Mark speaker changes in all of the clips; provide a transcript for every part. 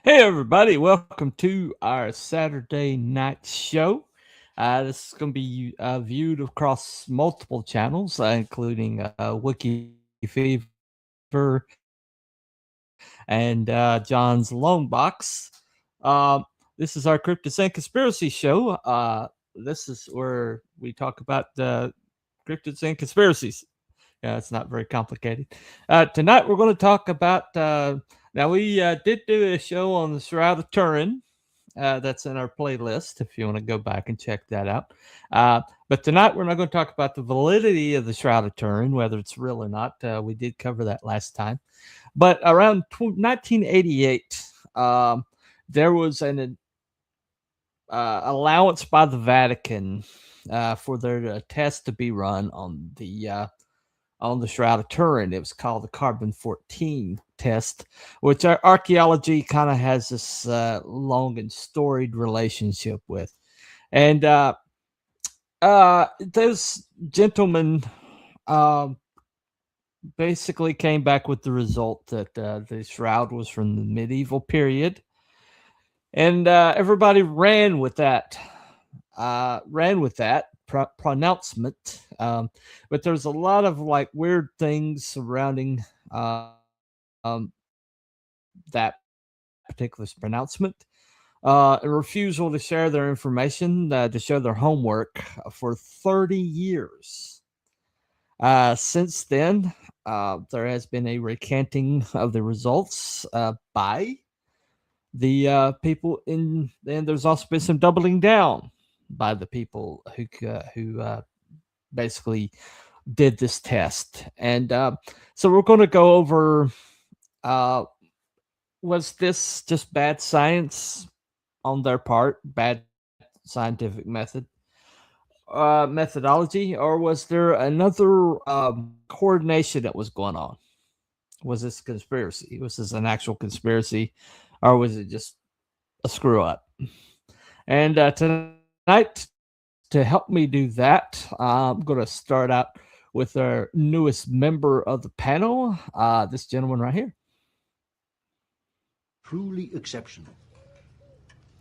Speaker 1: Hey, everybody, welcome to our Saturday night show. This is going to be viewed across multiple channels, including Wiki Fever and John's Lone Box. This is our Cryptids and Conspiracy show. This is where we talk about cryptids and conspiracies. Yeah, it's not very complicated. Tonight we're going to talk about. Now we did do a show on the Shroud of Turin. That's in our playlist if you want to go back and check that out. But tonight we're not going to talk about the validity of the Shroud of Turin, whether it's real or not. We did cover that last time. But around 1988, there was an allowance by the Vatican for their test to be run on the Shroud of Turin. It was called the Carbon 14 test, which our archaeology kind of has this long and storied relationship with. And those gentlemen um, basically came back with the result that the shroud was from the medieval period. And everybody ran with that pronouncement. But there's a lot of like weird things surrounding that particular pronouncement. A refusal to share their information, to show their homework for 30 years. Since then, there has been a recanting of the results by the people and there's also been some doubling down by the people who basically did this test. And so we're going to go over uh, was this just bad science on their part, bad scientific methodology, or was there another coordination that was going on? Was this conspiracy? Was this an actual conspiracy, or was it just a screw up? And tonight, to help me do that, I'm going to start out with our newest member of the panel, this gentleman right here.
Speaker 2: Truly exceptional.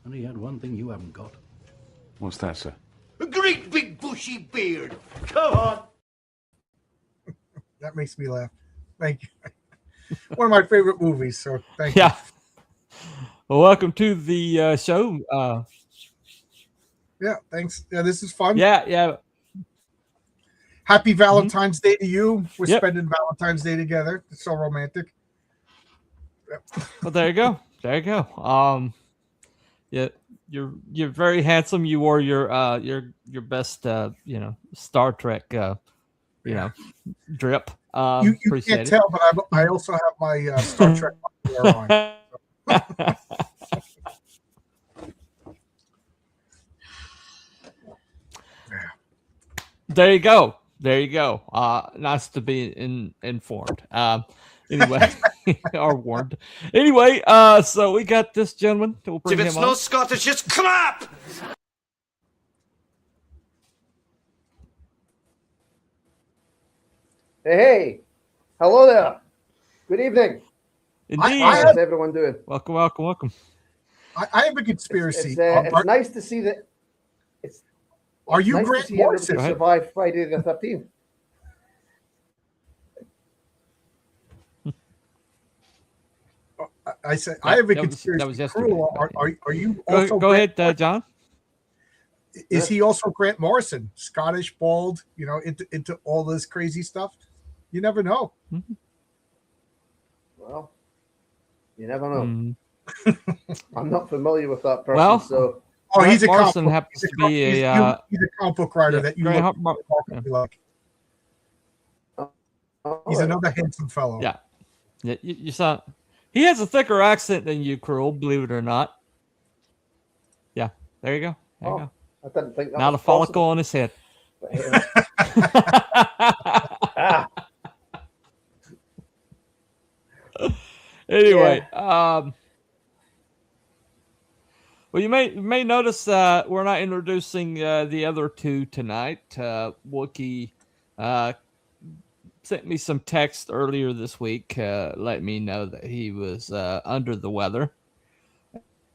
Speaker 2: And he had one thing you haven't got.
Speaker 3: What's that, sir?
Speaker 2: A great big bushy beard. Come on.
Speaker 4: That makes me laugh. Thank you. One of my favorite movies, so thank
Speaker 1: Yeah.
Speaker 4: you.
Speaker 1: Well, welcome to the show.
Speaker 4: Yeah, thanks. Yeah, this is fun.
Speaker 1: Yeah.
Speaker 4: Happy Valentine's Day to you. We're
Speaker 1: Yep.
Speaker 4: spending Valentine's Day together. It's so romantic.
Speaker 1: Well, there you go. There you go. Yeah, you're very handsome. You wore your best Star Trek drip.
Speaker 4: You
Speaker 1: Appreciate
Speaker 4: can't
Speaker 1: it.
Speaker 4: tell, but I also have my Star Trek underwear on.
Speaker 1: There you go. There you go. Nice to be informed. Anyway, or warned. Anyway, so we got this gentleman. We'll bring
Speaker 5: If
Speaker 1: him
Speaker 5: it's
Speaker 1: on.
Speaker 5: no Scottish, just come up!
Speaker 6: Hey, hello there. Good evening.
Speaker 1: Indeed.
Speaker 6: How's everyone doing?
Speaker 1: Welcome.
Speaker 4: I have a conspiracy.
Speaker 6: It's nice to see that.
Speaker 4: Are you
Speaker 6: Nice to
Speaker 4: Grant
Speaker 6: see everybody
Speaker 4: Morrison?
Speaker 6: survive Friday the 13th.
Speaker 4: I said I have a
Speaker 1: That was
Speaker 4: conspiracy.
Speaker 1: yesterday.
Speaker 4: Cruel. Are you also
Speaker 1: Go ahead,
Speaker 4: Grant
Speaker 1: John.
Speaker 4: Is he also Grant Morrison? Scottish, bald, into all this crazy stuff? You never know.
Speaker 6: Well, you never know.
Speaker 1: Mm.
Speaker 6: I'm not familiar with that person,
Speaker 1: Well,
Speaker 6: so
Speaker 4: Oh,
Speaker 1: Grant
Speaker 4: he's a
Speaker 1: Morrison
Speaker 4: comic,
Speaker 1: happens
Speaker 4: he's
Speaker 1: to be
Speaker 4: he's a comic book writer
Speaker 1: yeah,
Speaker 4: that you
Speaker 1: Grant
Speaker 4: look
Speaker 1: Mar-
Speaker 4: remarkably like. He's
Speaker 6: alright.
Speaker 4: another handsome fellow.
Speaker 1: yeah. You saw. He has a thicker accent than you, Cruel. Believe it or not. Yeah. There you go. There you go.
Speaker 6: I didn't think that
Speaker 1: Not a
Speaker 6: was
Speaker 1: follicle
Speaker 6: possible.
Speaker 1: on his head.
Speaker 6: But, ah,
Speaker 1: Anyway, well, you may notice we're not introducing the other two tonight. Wookie sent me some text earlier this week, letting me know that he was under the weather.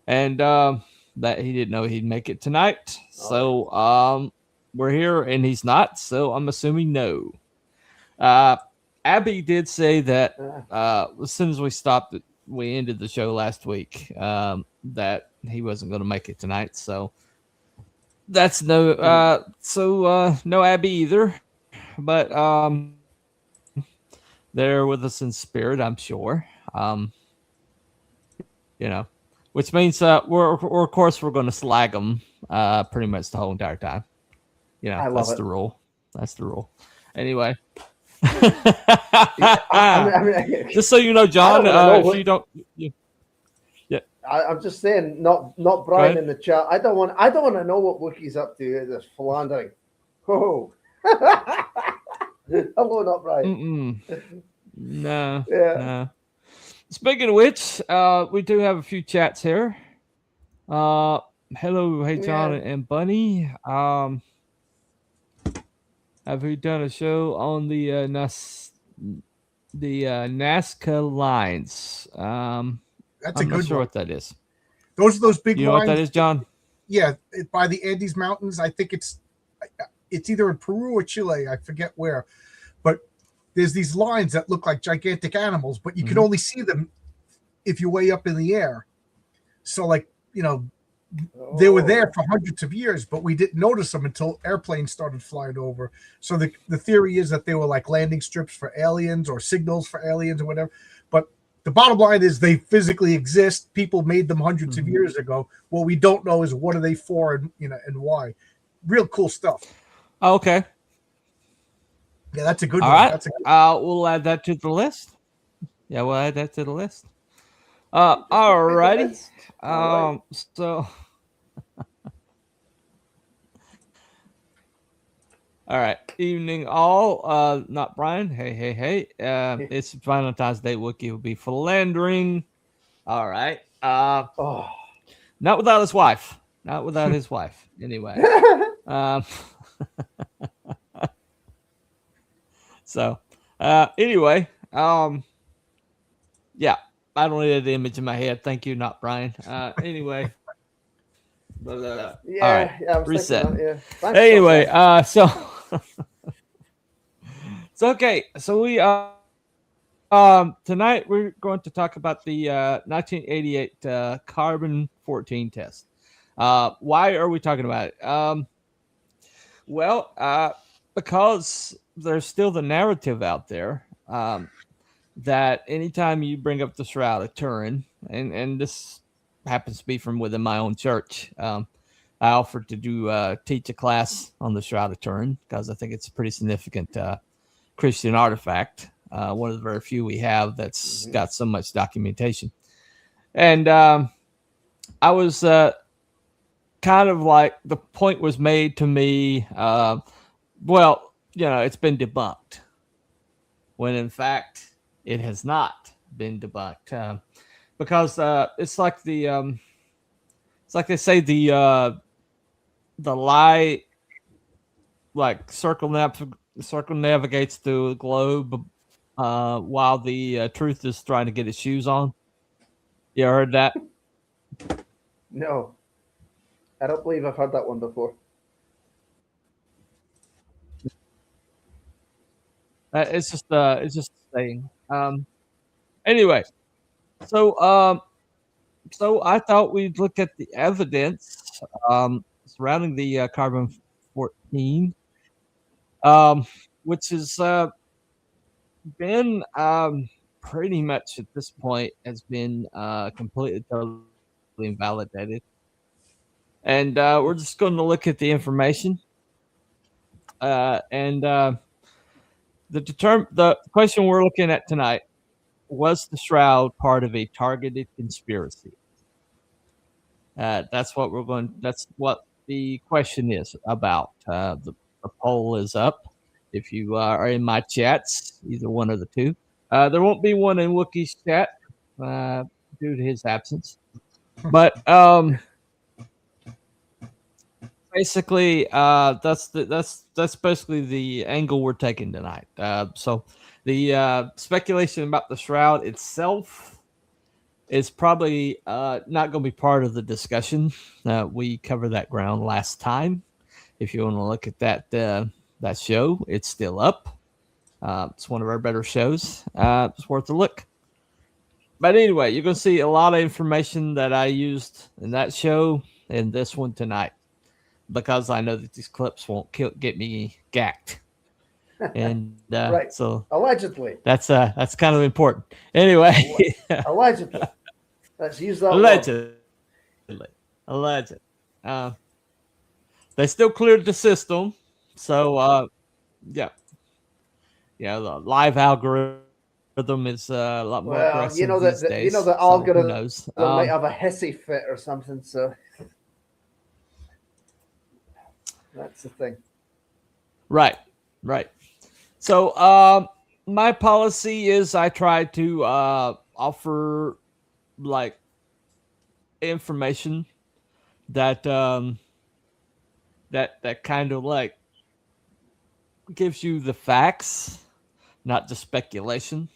Speaker 1: and that he didn't know he'd make it tonight. So we're here, and he's not. So I'm assuming no. Abby did say that as soon as we stopped, we ended the show last week. That he wasn't going to make it tonight. So that's no. No Abby either. But they're with us in spirit, I'm sure. Which means we're of course we're going to slag them pretty much the whole entire time.
Speaker 6: I love
Speaker 1: That's
Speaker 6: it.
Speaker 1: the rule. That's the rule. Anyway, just so you know, John, if you don't,
Speaker 6: I'm just saying, not Brian in the chat. I don't want to know what Wookiee's up to. This philandering. Oh, hello, not Brian.
Speaker 1: No.
Speaker 6: Yeah.
Speaker 1: No. Speaking of which, we do have a few chats here. Hello, hey John and Bunny. Have we done a show on the Nazca lines?
Speaker 4: That's a
Speaker 1: I'm
Speaker 4: good
Speaker 1: not sure
Speaker 4: one.
Speaker 1: what that is.
Speaker 4: Those are those big
Speaker 1: You know
Speaker 4: lines.
Speaker 1: what that is, John?
Speaker 4: Yeah, by the Andes Mountains. I think it's either in Peru or Chile. I forget where, but there's these lines that look like gigantic animals, but you can only see them if you're way up in the air. So, like, they were there for hundreds of years, but we didn't notice them until airplanes started flying over. So the theory is that they were like landing strips for aliens or signals for aliens or whatever. But the bottom line is they physically exist. People made them hundreds of years ago. What we don't know is what are they for and and why. Real cool stuff.
Speaker 1: Okay.
Speaker 4: Yeah, that's a good
Speaker 1: All
Speaker 4: one.
Speaker 1: right.
Speaker 4: That's a good
Speaker 1: we'll add that to the list. Yeah, we'll add that to the list. All righty. So all right. Evening all. Not Brian. Hey. It's Valentine's Day. Wookiee will be philandering. All right. Not without his wife. Not without his wife. Anyway. So anyway, yeah, I don't need the image in my head. Thank you, not Brian. Anyway. But, all right.
Speaker 6: I was
Speaker 1: Reset.
Speaker 6: thinking that, Thanks,
Speaker 1: Anyway, so it's okay. So we tonight we're going to talk about the 1988 carbon 14 test. Why are we talking about it? Because there's still the narrative out there that anytime you bring up the Shroud of Turin, and this happens to be from within my own church, I offered to teach a class on the Shroud of Turin because I think it's a pretty significant Christian artifact, one of the very few we have that's got so much documentation. And I was kind of like, the point was made to me, it's been debunked, when in fact it has not been debunked, because it's like the it's like they say the lie like circumnavigates through the globe while the truth is trying to get its shoes on. You heard that?
Speaker 6: No, I don't believe I've heard that one before.
Speaker 1: It's just a saying. Anyway, so I thought we'd look at the evidence surrounding the carbon 14, which has been pretty much at this point has been completely totally invalidated. And we're just going to look at the information and the question we're looking at tonight: was the Shroud part of a targeted conspiracy? That's what the question is about. The poll is up. If you are in my chats, either one of the two. There won't be one in Wookiee's chat due to his absence. But basically, that's basically the angle we're taking tonight. So the speculation about the Shroud itself it's probably not going to be part of the discussion. We covered that ground last time. If you want to look at that show, it's still up. It's one of our better shows. It's worth a look. But anyway, you're going to see a lot of information that I used in that show and this one tonight, because I know that these clips won't get me gacked. And
Speaker 6: Right.
Speaker 1: so
Speaker 6: Allegedly.
Speaker 1: that's kind of important. Anyway,
Speaker 6: Allegedly. Let's use that
Speaker 1: allegedly. Alleged. They still cleared the system, so yeah, the live algorithm is a lot more aggressive these days.
Speaker 6: The
Speaker 1: so
Speaker 6: algorithm
Speaker 1: who knows?
Speaker 6: might have a hissy fit or something. So that's the thing.
Speaker 1: Right. So my policy is I try to offer like information that that kind of like gives you the facts, not just speculation.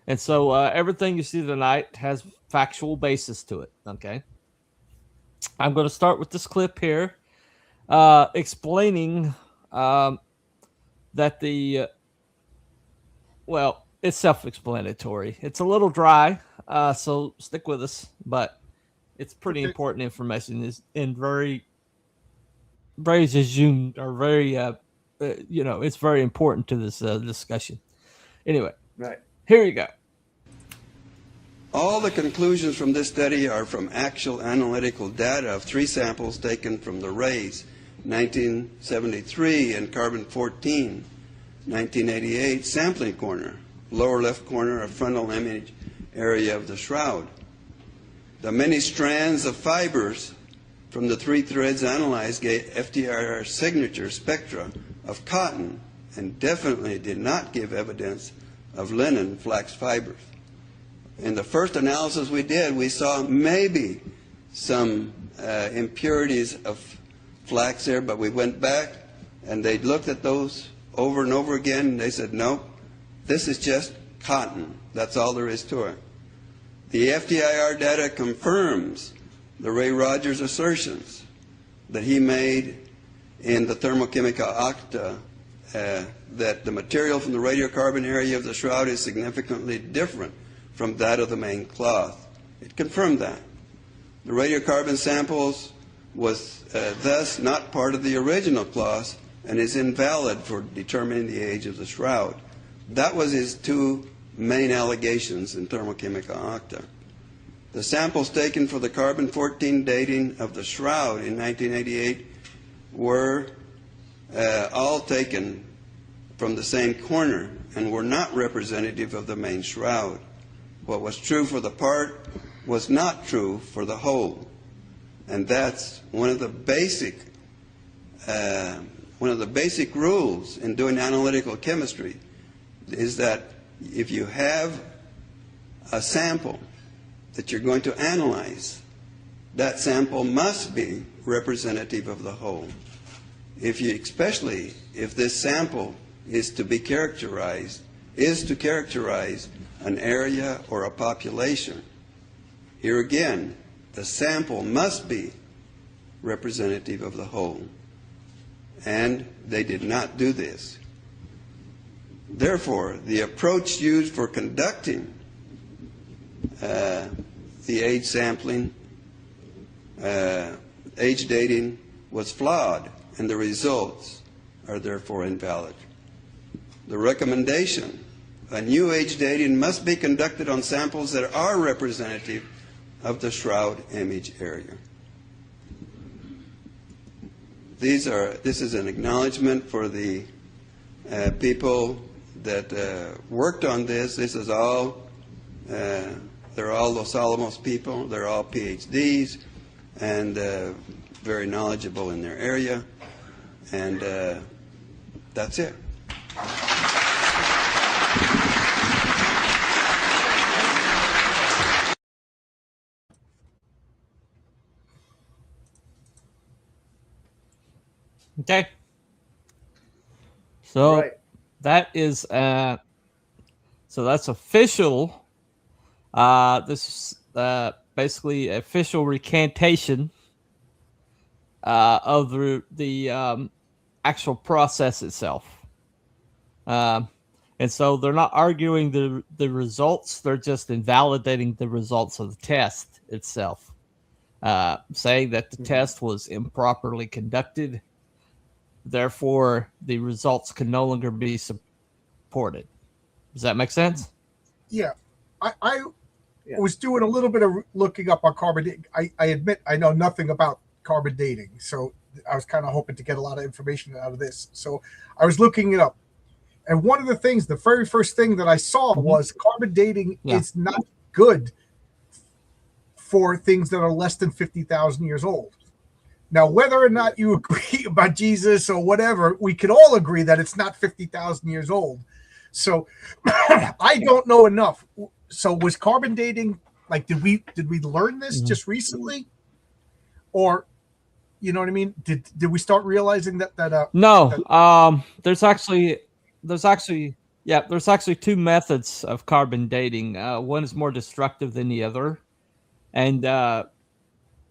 Speaker 1: And so everything you see tonight has factual basis to it. Okay. I'm going to start with this clip here, explaining that well, it's self-explanatory. It's a little dry, so stick with us, but it's pretty important information. Is in very jejune or very it's very important to this discussion. Anyway,
Speaker 6: right
Speaker 1: here you go.
Speaker 3: All the conclusions from this study are from actual analytical data of 3 samples taken from the rays, 1973 and carbon-14, 1988 sampling corner, lower left corner of frontal image area of the shroud. The many strands of fibers from the 3 threads analyzed gave FTIR signature spectra of cotton and definitely did not give evidence of linen flax fibers. In the first analysis we did, we saw maybe some impurities of flax there, but we went back and they looked at those over and over again, and they said, no, this is just cotton. That's all there is to it. The FTIR data confirms the Ray Rogers assertions that he made in the thermochemical acta that the material from the radiocarbon area of the shroud is significantly different from that of the main cloth. It confirmed that. The radiocarbon samples was thus not part of the original cloth and is invalid for determining the age of the shroud. That was his 2 main allegations in thermochemical acta. The samples taken for the carbon-14 dating of the shroud in 1988 were all taken from the same corner and were not representative of the main shroud. What was true for the part was not true for the whole. And that's one of the basic rules in doing analytical chemistry, is that if you have a sample that you're going to analyze, that sample must be representative of the whole. Especially if this sample is to characterize an area or a population. Here again, the sample must be representative of the whole. And they did not do this. Therefore, the approach used for conducting the age sampling, age dating, was flawed, and the results are therefore invalid. The recommendation, a new age dating must be conducted on samples that are representative of the shroud image area. This is an acknowledgement for the people that worked on this. This is all, they're all Los Alamos people. They're all PhDs and very knowledgeable in their area. And that's it.
Speaker 1: Okay. So
Speaker 6: Right.
Speaker 1: that is so that's official. This basically official recantation of the actual process itself. And so they're not arguing the results; they're just invalidating the results of the test itself, saying that the test was improperly conducted. Therefore, the results can no longer be supported. Does that make sense?
Speaker 4: Yeah, I was doing a little bit of looking up on carbon dating. I admit I know nothing about carbon dating, so I was kind of hoping to get a lot of information out of this. So I was looking it up. And one of the things, the very first thing that I saw was carbon dating is not good for things that are less than 50,000 years old. Now, whether or not you agree about Jesus or whatever, we can all agree that it's not 50,000 years old. So I don't know enough. So was carbon dating, like, did we learn this just recently? Or, you know what I mean? Did we start realizing that
Speaker 1: no, there's actually two methods of carbon dating. One is more destructive than the other, and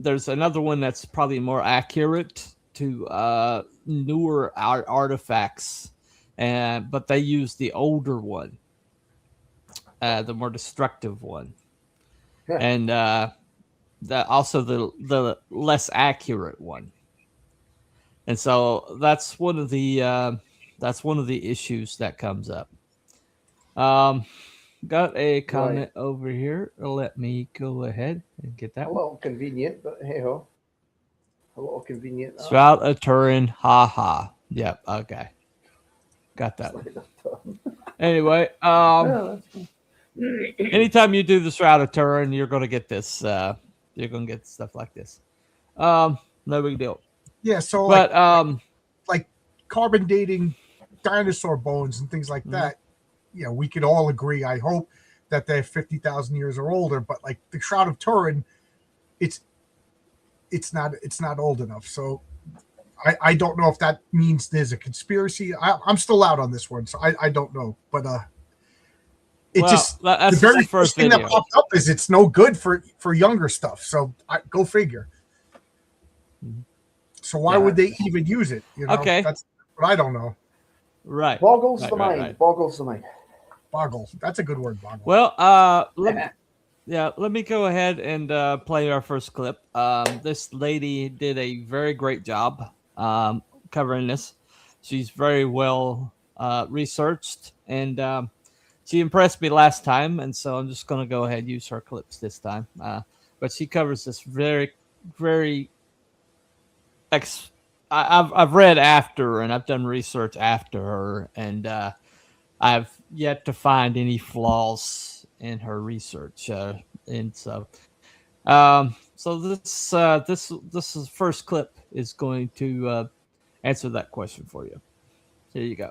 Speaker 1: there's another one that's probably more accurate to newer artifacts, but they use the older one, the more destructive one, and that also the less accurate one. And so that's one of the issues that comes up. Got a comment over here. Let me go ahead and get that.
Speaker 6: A little convenient, but hey ho. A little convenient.
Speaker 1: Shroud of Turin, haha. Yep, okay. Got that. Anyway, anytime you do the Shroud of Turin, you're gonna get this. You're gonna get stuff like this. No big deal.
Speaker 4: Yeah, so
Speaker 1: but
Speaker 4: like carbon dating dinosaur bones and things like that, you know, we could all agree, I hope, that they're 50,000 years or older, but like the Shroud of Turin, it's not old enough. So I don't know if that means there's a conspiracy. I'm still out on this one, so I don't know. But that's the very first thing that popped up is it's no good for younger stuff. So go figure. So why would they even use it? You know, that's what I don't know.
Speaker 1: Right.
Speaker 6: Boggles the mind. Right. Boggles the mind.
Speaker 4: Boggle. That's a good word, boggle.
Speaker 1: Well, let me go ahead and play our first clip. This lady did a very great job covering this. She's very well researched, and she impressed me last time, and so I'm just going to go ahead and use her clips this time. But she covers this very, very I've read after, and I've done research after her, and I've yet to find any flaws in her research. And so this first clip is going to answer that question for you. Here you go.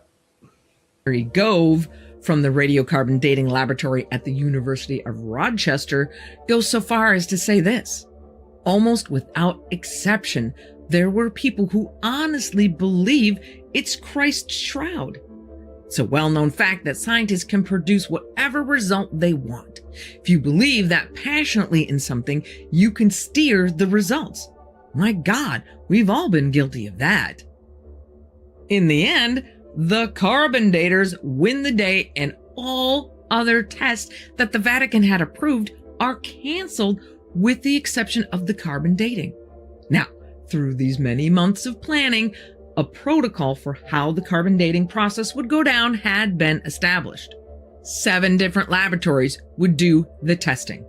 Speaker 5: Gary Gove from the radiocarbon dating laboratory at the University of Rochester goes so far as to say this: almost without exception, there were people who honestly believe it's Christ's shroud. It's a well-known fact that scientists can produce whatever result they want. If you believe that passionately in something, you can steer the results. My God, we've all been guilty of that. In the end, the carbon daters win the day, and all other tests that the Vatican had approved are canceled with the exception of the carbon dating. Now, through these many months of planning, a protocol for how the carbon dating process would go down had been established. 7 different laboratories would do the testing.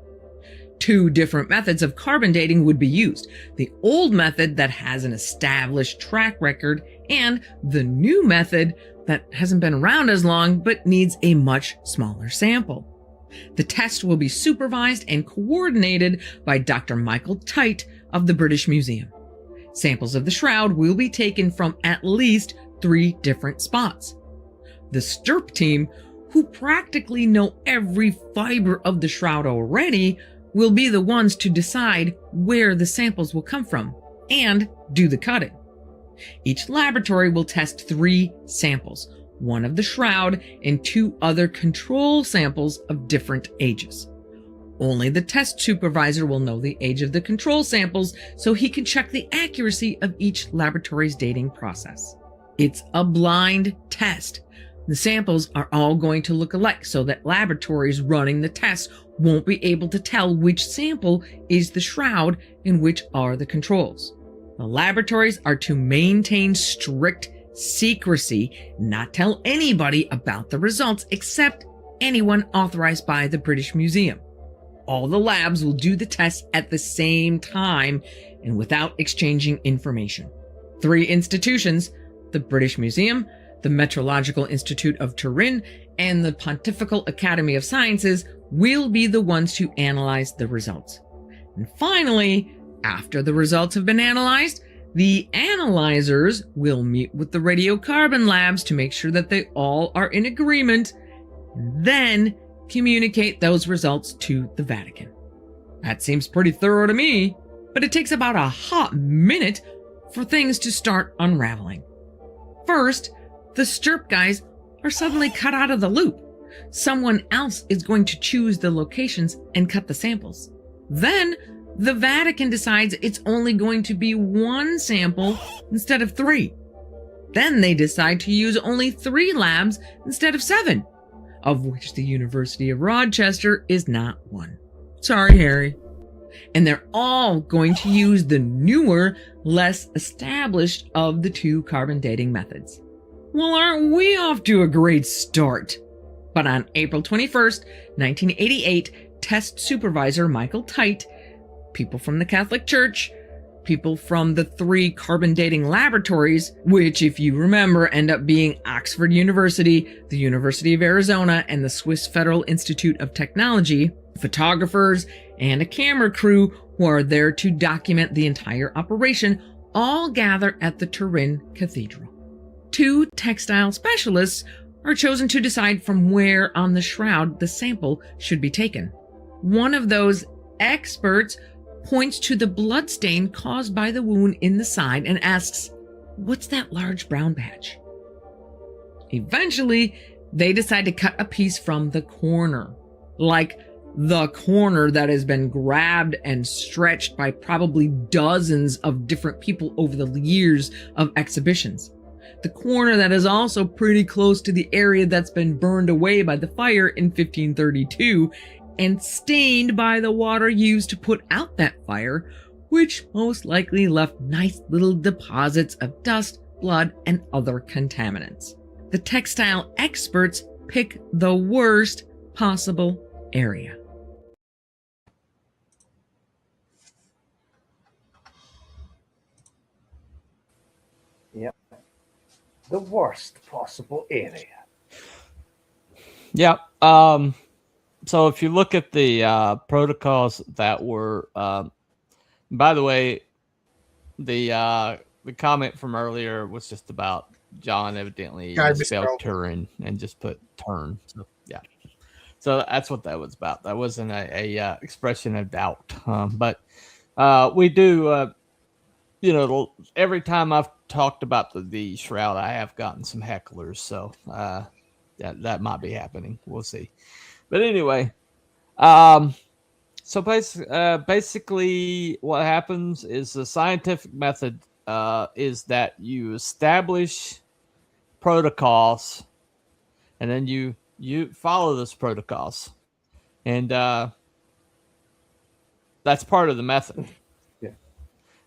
Speaker 5: 2 different methods of carbon dating would be used: the old method that has an established track record, and the new method that hasn't been around as long but needs a much smaller sample. The test will be supervised and coordinated by Dr. Michael Tite of the British Museum. Samples of the shroud will be taken from at least 3 different spots. The STIRP team, who practically know every fiber of the shroud already, will be the ones to decide where the samples will come from and do the cutting. Each laboratory will test 3 samples, 1 of the shroud and 2 other control samples of different ages. Only the test supervisor will know the age of the control samples so he can check the accuracy of each laboratory's dating process. It's a blind test. The samples are all going to look alike so that laboratories running the tests won't be able to tell which sample is the shroud and which are the controls. The laboratories are to maintain strict secrecy, not tell anybody about the results except anyone authorized by the British Museum. All the labs will do the tests at the same time and without exchanging information. 3 institutions, the British Museum, the Meteorological Institute of Turin, and the Pontifical Academy of Sciences, will be the ones to analyze the results. And finally, after the results have been analyzed, the analyzers will meet with the radiocarbon labs to make sure that they all are in agreement, then communicate those results to the Vatican. That seems pretty thorough to me, but it takes about a hot minute for things to start unraveling. First, the STRP guys are suddenly cut out of the loop. Someone else is going to choose the locations and cut the samples. Then, the Vatican decides it's only going to be 1 sample instead of 3. Then they decide to use only 3 labs instead of 7, of which the University of Rochester is not one. Sorry, Harry. And they're all going to use the newer, less established of the 2 carbon dating methods. Well, aren't we off to a great start? But on April 21st, 1988, test supervisor Michael Tite, people from the Catholic Church, people from the 3 carbon dating laboratories, which, if you remember, end up being Oxford University, the University of Arizona, and the Swiss Federal Institute of Technology, photographers, and a camera crew who are there to document the entire operation, all gather at the Turin Cathedral. 2 textile specialists are chosen to decide from where on the shroud the sample should be taken. One of those experts points to the blood stain caused by the wound in the side and asks, "What's that large brown patch?" Eventually, they decide to cut a piece from the corner, like the corner that has been grabbed and stretched by probably dozens of different people over the years of exhibitions. The corner that is also pretty close to the area that's been burned away by the fire in 1532 and stained by the water used to put out that fire, which most likely left nice little deposits of dust, blood, and other contaminants. The textile experts pick the worst possible area.
Speaker 6: Yep. The worst possible area.
Speaker 1: Yeah. So if you look at the protocols that were, by the way, the comment from earlier was just about John evidently spelled Turin and just put turn. So yeah. So that's what that was about. That wasn't a expression of doubt. But we do, every time I've talked about the shroud, I have gotten some hecklers. So that might be happening. We'll see. But anyway, so basically what happens is the scientific method is that you establish protocols and then you follow those protocols. And that's part of the method.
Speaker 6: Yeah.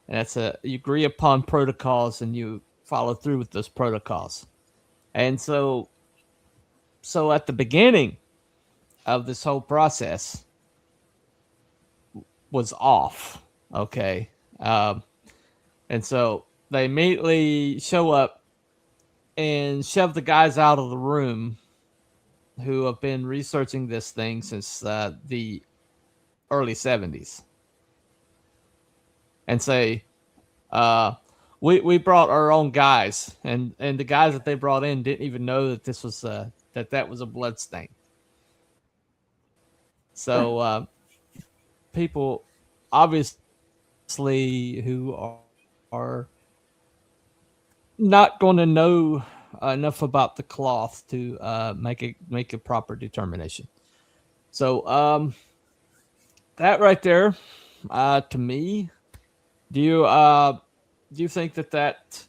Speaker 1: And that's you agree upon protocols and you follow through with those protocols. And so at the beginning of this whole process was off. Okay. And so they immediately show up and shove the guys out of the room who have been researching this thing since the early 70s and say, we brought our own guys, and the guys that they brought in didn't even know that this was that was a blood stain. So people obviously who are not going to know enough about the cloth to make a proper determination. So that right there, to me, do you think that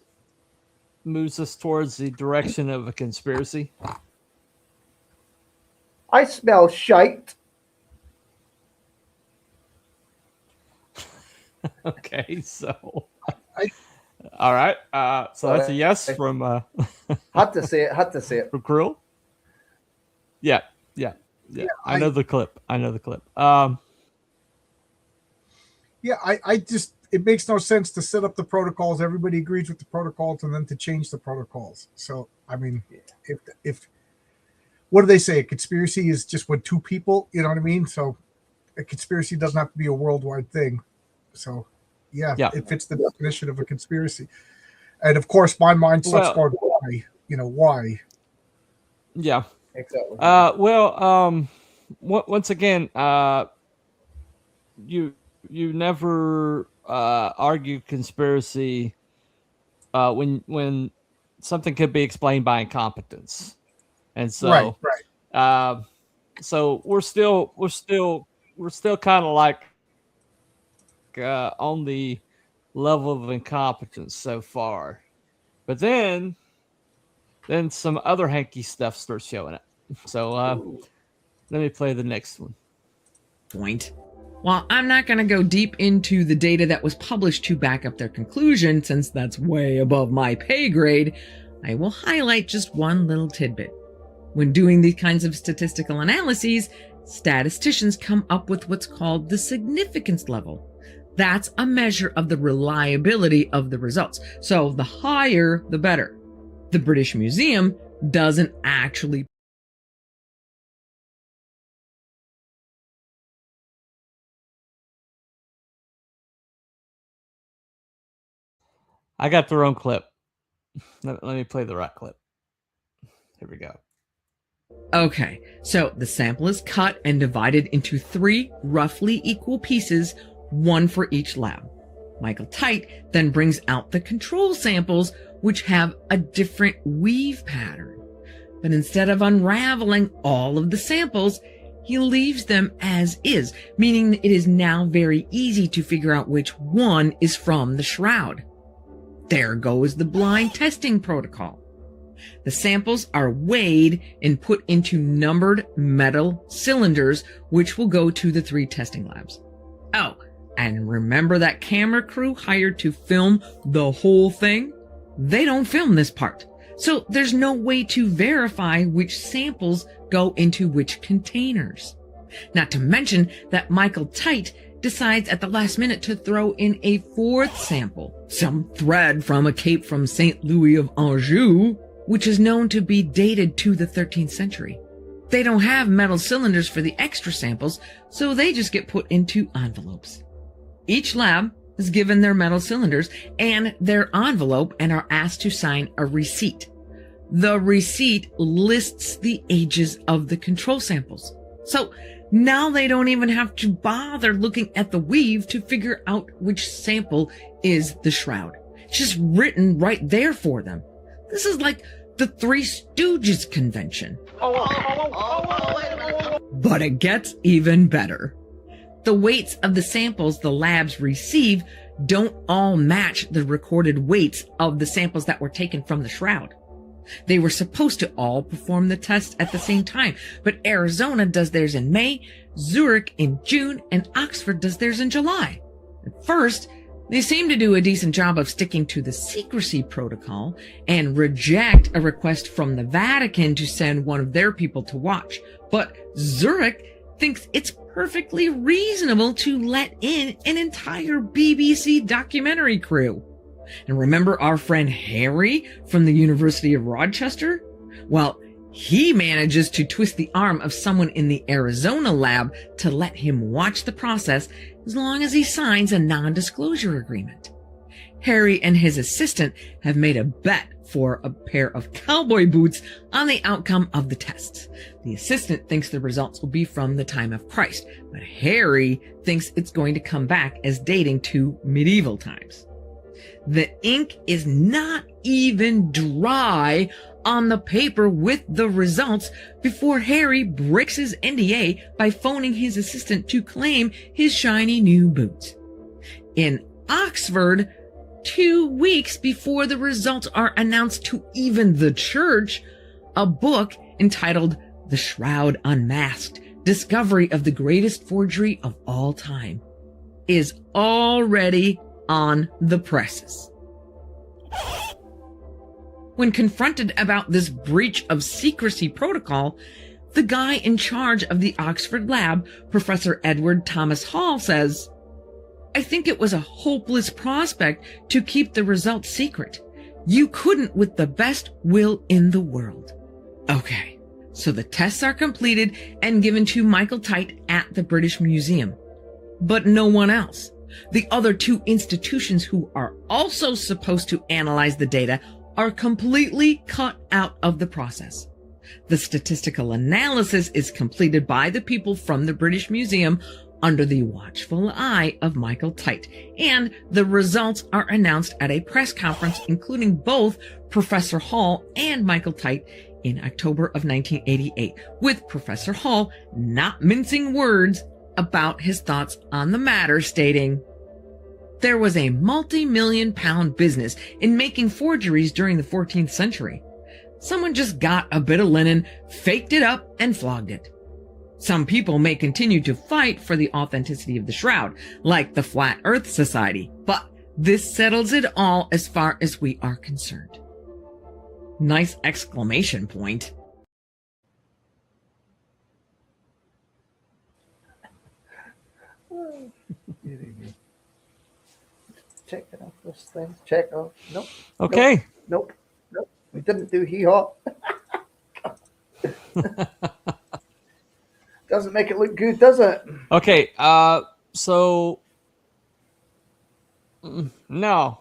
Speaker 1: moves us towards the direction of a conspiracy?
Speaker 6: I smell shite.
Speaker 1: Okay, so
Speaker 4: I-
Speaker 1: all right. So that's a yes from
Speaker 6: Had to say it.
Speaker 1: from Krill. Yeah. I know the clip.
Speaker 4: Yeah, I just, it makes no sense to set up the protocols. Everybody agrees with the protocols, and then to change the protocols. So I mean, if what do they say? A conspiracy is just when two people, you know what I mean? So a conspiracy doesn't have to be a worldwide thing. So yeah. It fits the definition of a conspiracy. And of course, my mind starts going, why? You know, why?
Speaker 1: Yeah.
Speaker 6: Exactly.
Speaker 1: Once again, you never argue conspiracy when something could be explained by incompetence, and so
Speaker 4: right.
Speaker 1: So we're still kind of like on the level of incompetence so far, but then some other hanky stuff starts showing up. So let me play the next one.
Speaker 5: Point. While I'm not going to go deep into the data that was published to back up their conclusion, since that's way above my pay grade, I will highlight just one little tidbit. When doing these kinds of statistical analyses, statisticians come up with what's called the significance level. That's a measure of the reliability of the results. So the higher, the better. The British Museum doesn't actually
Speaker 1: I got the wrong clip. Let me play the right clip. Here we go.
Speaker 5: Okay, so the sample is cut and divided into 3 roughly equal pieces, one for each lab. Michael Tite then brings out the control samples, which have a different weave pattern. But instead of unraveling all of the samples, he leaves them as is, meaning it is now very easy to figure out which one is from the Shroud. There goes the blind testing protocol. The samples are weighed and put into numbered metal cylinders, which will go to the 3 testing labs. Oh, and remember that camera crew hired to film the whole thing? They don't film this part, so there's no way to verify which samples go into which containers. Not to mention that Michael Tite decides at the last minute to throw in a 4th sample, some thread from a cape from St. Louis of Anjou, which is known to be dated to the 13th century. They don't have metal cylinders for the extra samples, so they just get put into envelopes. Each lab is given their metal cylinders and their envelope and are asked to sign a receipt. The receipt lists the ages of the control samples. So now they don't even have to bother looking at the weave to figure out which sample is the Shroud. It's just written right there for them. This is like the Three Stooges convention. But it gets even better. The weights of the samples the labs receive don't all match the recorded weights of the samples that were taken from the Shroud. They were supposed to all perform the test at the same time, but Arizona does theirs in May, Zurich in June, and Oxford does theirs in July. At first, they seem to do a decent job of sticking to the secrecy protocol and reject a request from the Vatican to send one of their people to watch. But Zurich thinks it's perfectly reasonable to let in an entire BBC documentary crew. And remember our friend Harry from the University of Rochester? Well, he manages to twist the arm of someone in the Arizona lab to let him watch the process as long as he signs a non-disclosure agreement. Harry and his assistant have made a bet for a pair of cowboy boots on the outcome of the tests. The assistant thinks the results will be from the time of Christ, but Harry thinks it's going to come back as dating to medieval times. The ink is not even dry on the paper with the results before Harry breaks his NDA by phoning his assistant to claim his shiny new boots. In Oxford, 2 weeks before the results are announced to even the church, a book entitled The Shroud Unmasked, Discovery of the Greatest Forgery of All Time, is already on the presses. When confronted about this breach of secrecy protocol, the guy in charge of the Oxford lab, Professor Edward Thomas Hall, says, "I think it was a hopeless prospect to keep the results secret. You couldn't with the best will in the world." Okay, so the tests are completed and given to Michael Tite at the British Museum. But no one else. The other 2 institutions who are also supposed to analyze the data are completely cut out of the process. The statistical analysis is completed by the people from the British Museum under the watchful eye of Michael Tite, and the results are announced at a press conference including both Professor Hall and Michael Tite in October of 1988, with Professor Hall not mincing words about his thoughts on the matter, stating, "There was a multi-million-pound business in making forgeries during the 14th century. Someone just got a bit of linen, faked it up, and flogged it. Some people may continue to fight for the authenticity of the shroud, like the Flat Earth Society, but this settles it all as far as we are concerned." Nice exclamation point.
Speaker 6: Check it off this thing. Check off. Nope.
Speaker 1: Okay.
Speaker 6: Nope. We didn't do hee-haw. Doesn't make it look good, does it?
Speaker 1: Okay. So no.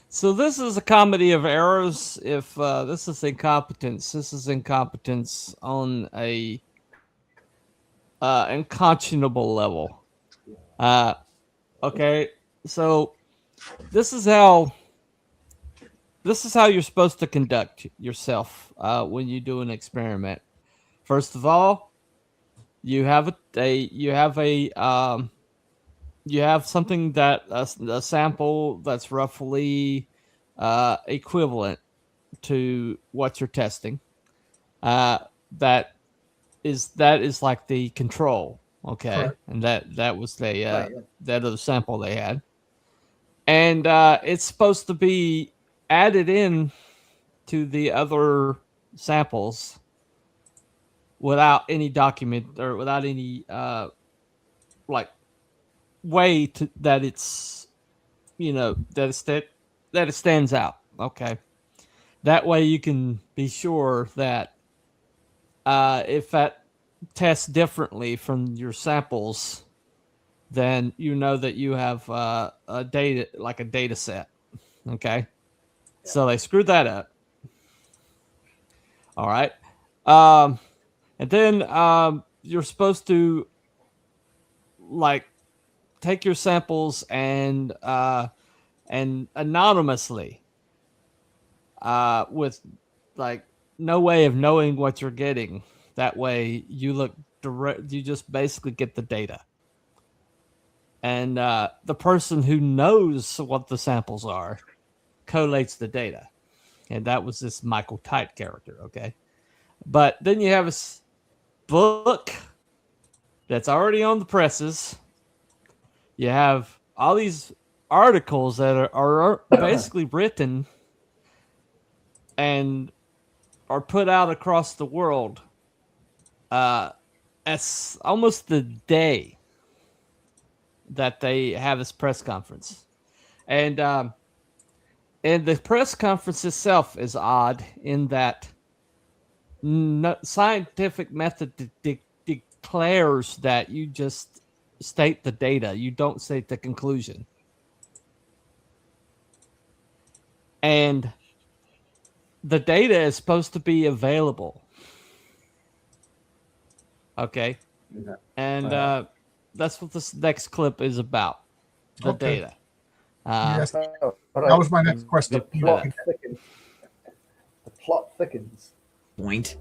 Speaker 1: So this is a comedy of errors. If this is incompetence on a unconscionable level. Okay. So this is how you're supposed to conduct yourself when you do an experiment. First of all, you have something that a sample that's roughly equivalent to what you're testing. That is like the control, okay,
Speaker 4: Correct.
Speaker 1: and that was the
Speaker 6: Right, yeah.
Speaker 1: that other sample they had, and it's supposed to be added in to the other samples without any document or without any like way to that it's that it stands out. Okay, that way you can be sure that if that tests differently from your samples, then you know that you have a data set. Okay, so they screwed that up. All right, and then you're supposed to like take your samples and anonymously with like no way of knowing what you're getting. That way you look direct, you just basically get the data. And the person who knows what the samples are collates the data. And that was this Michael Tite character, okay? But then you have a book that's already on the presses. You have all these articles that are basically written and are put out across the world as almost the day that they have this press conference. And the press conference itself is odd in that scientific method declares that you just state the data. You don't state the conclusion. And the data is supposed to be available. Okay.
Speaker 6: Yeah.
Speaker 1: And that's what this next clip is about. The
Speaker 4: Okay.
Speaker 1: data.
Speaker 4: Yes,
Speaker 6: Oh,
Speaker 4: that was my next question.
Speaker 6: plot thickens. plot thickens.
Speaker 5: Point.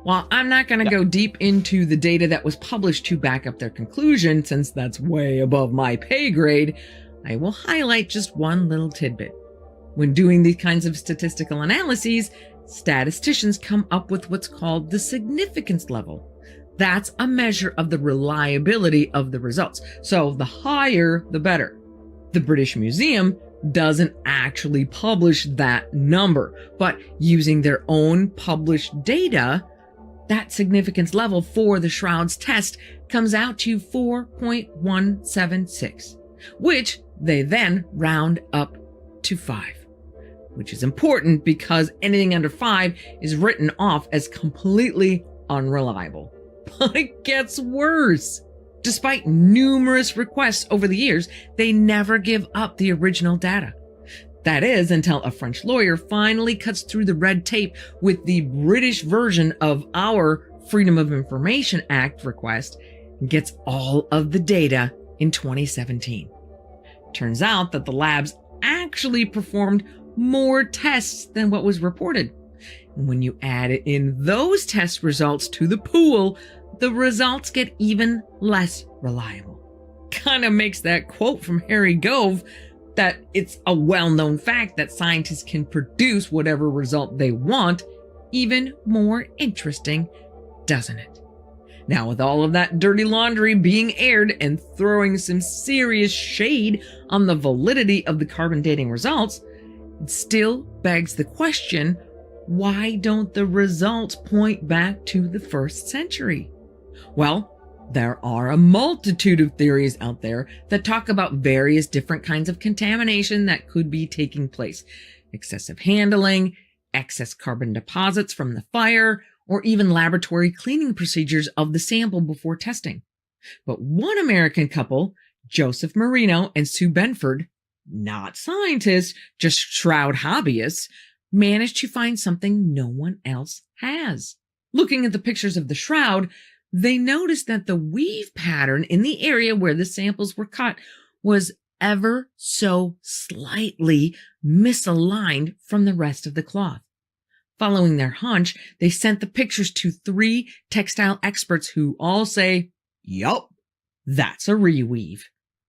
Speaker 5: While I'm not going to go deep into the data that was published to back up their conclusion, since that's way above my pay grade, I will highlight just one little tidbit. When doing these kinds of statistical analyses, statisticians come up with what's called the significance level. That's a measure of the reliability of the results. So the higher, the better. The British Museum doesn't actually publish that number, but using their own published data, that significance level for the Shroud's test comes out to 4.176, which they then round up to 5, which is important because anything under 5 is written off as completely unreliable. But it gets worse. Despite numerous requests over the years, they never give up the original data. That is, until a French lawyer finally cuts through the red tape with the British version of our Freedom of Information Act request and gets all of the data in 2017. Turns out that the labs actually performed more tests than what was reported. And when you add in those test results to the pool, the results get even less reliable. Kind of makes that quote from Harry Gove that it's a well-known fact that scientists can produce whatever result they want even more interesting, doesn't it? Now, with all of that dirty laundry being aired and throwing some serious shade on the validity of the carbon dating results, it still begs the question, why don't the results point back to the 1st century? Well, there are a multitude of theories out there that talk about various different kinds of contamination that could be taking place. Excessive handling, excess carbon deposits from the fire, or even laboratory cleaning procedures of the sample before testing. But one American couple, Joseph Marino and Sue Benford, not scientists, just Shroud hobbyists, managed to find something no one else has. Looking at the pictures of the Shroud, they noticed that the weave pattern in the area where the samples were cut was ever so slightly misaligned from the rest of the cloth. Following their hunch, they sent the pictures to 3 textile experts who all say, yup, that's a reweave.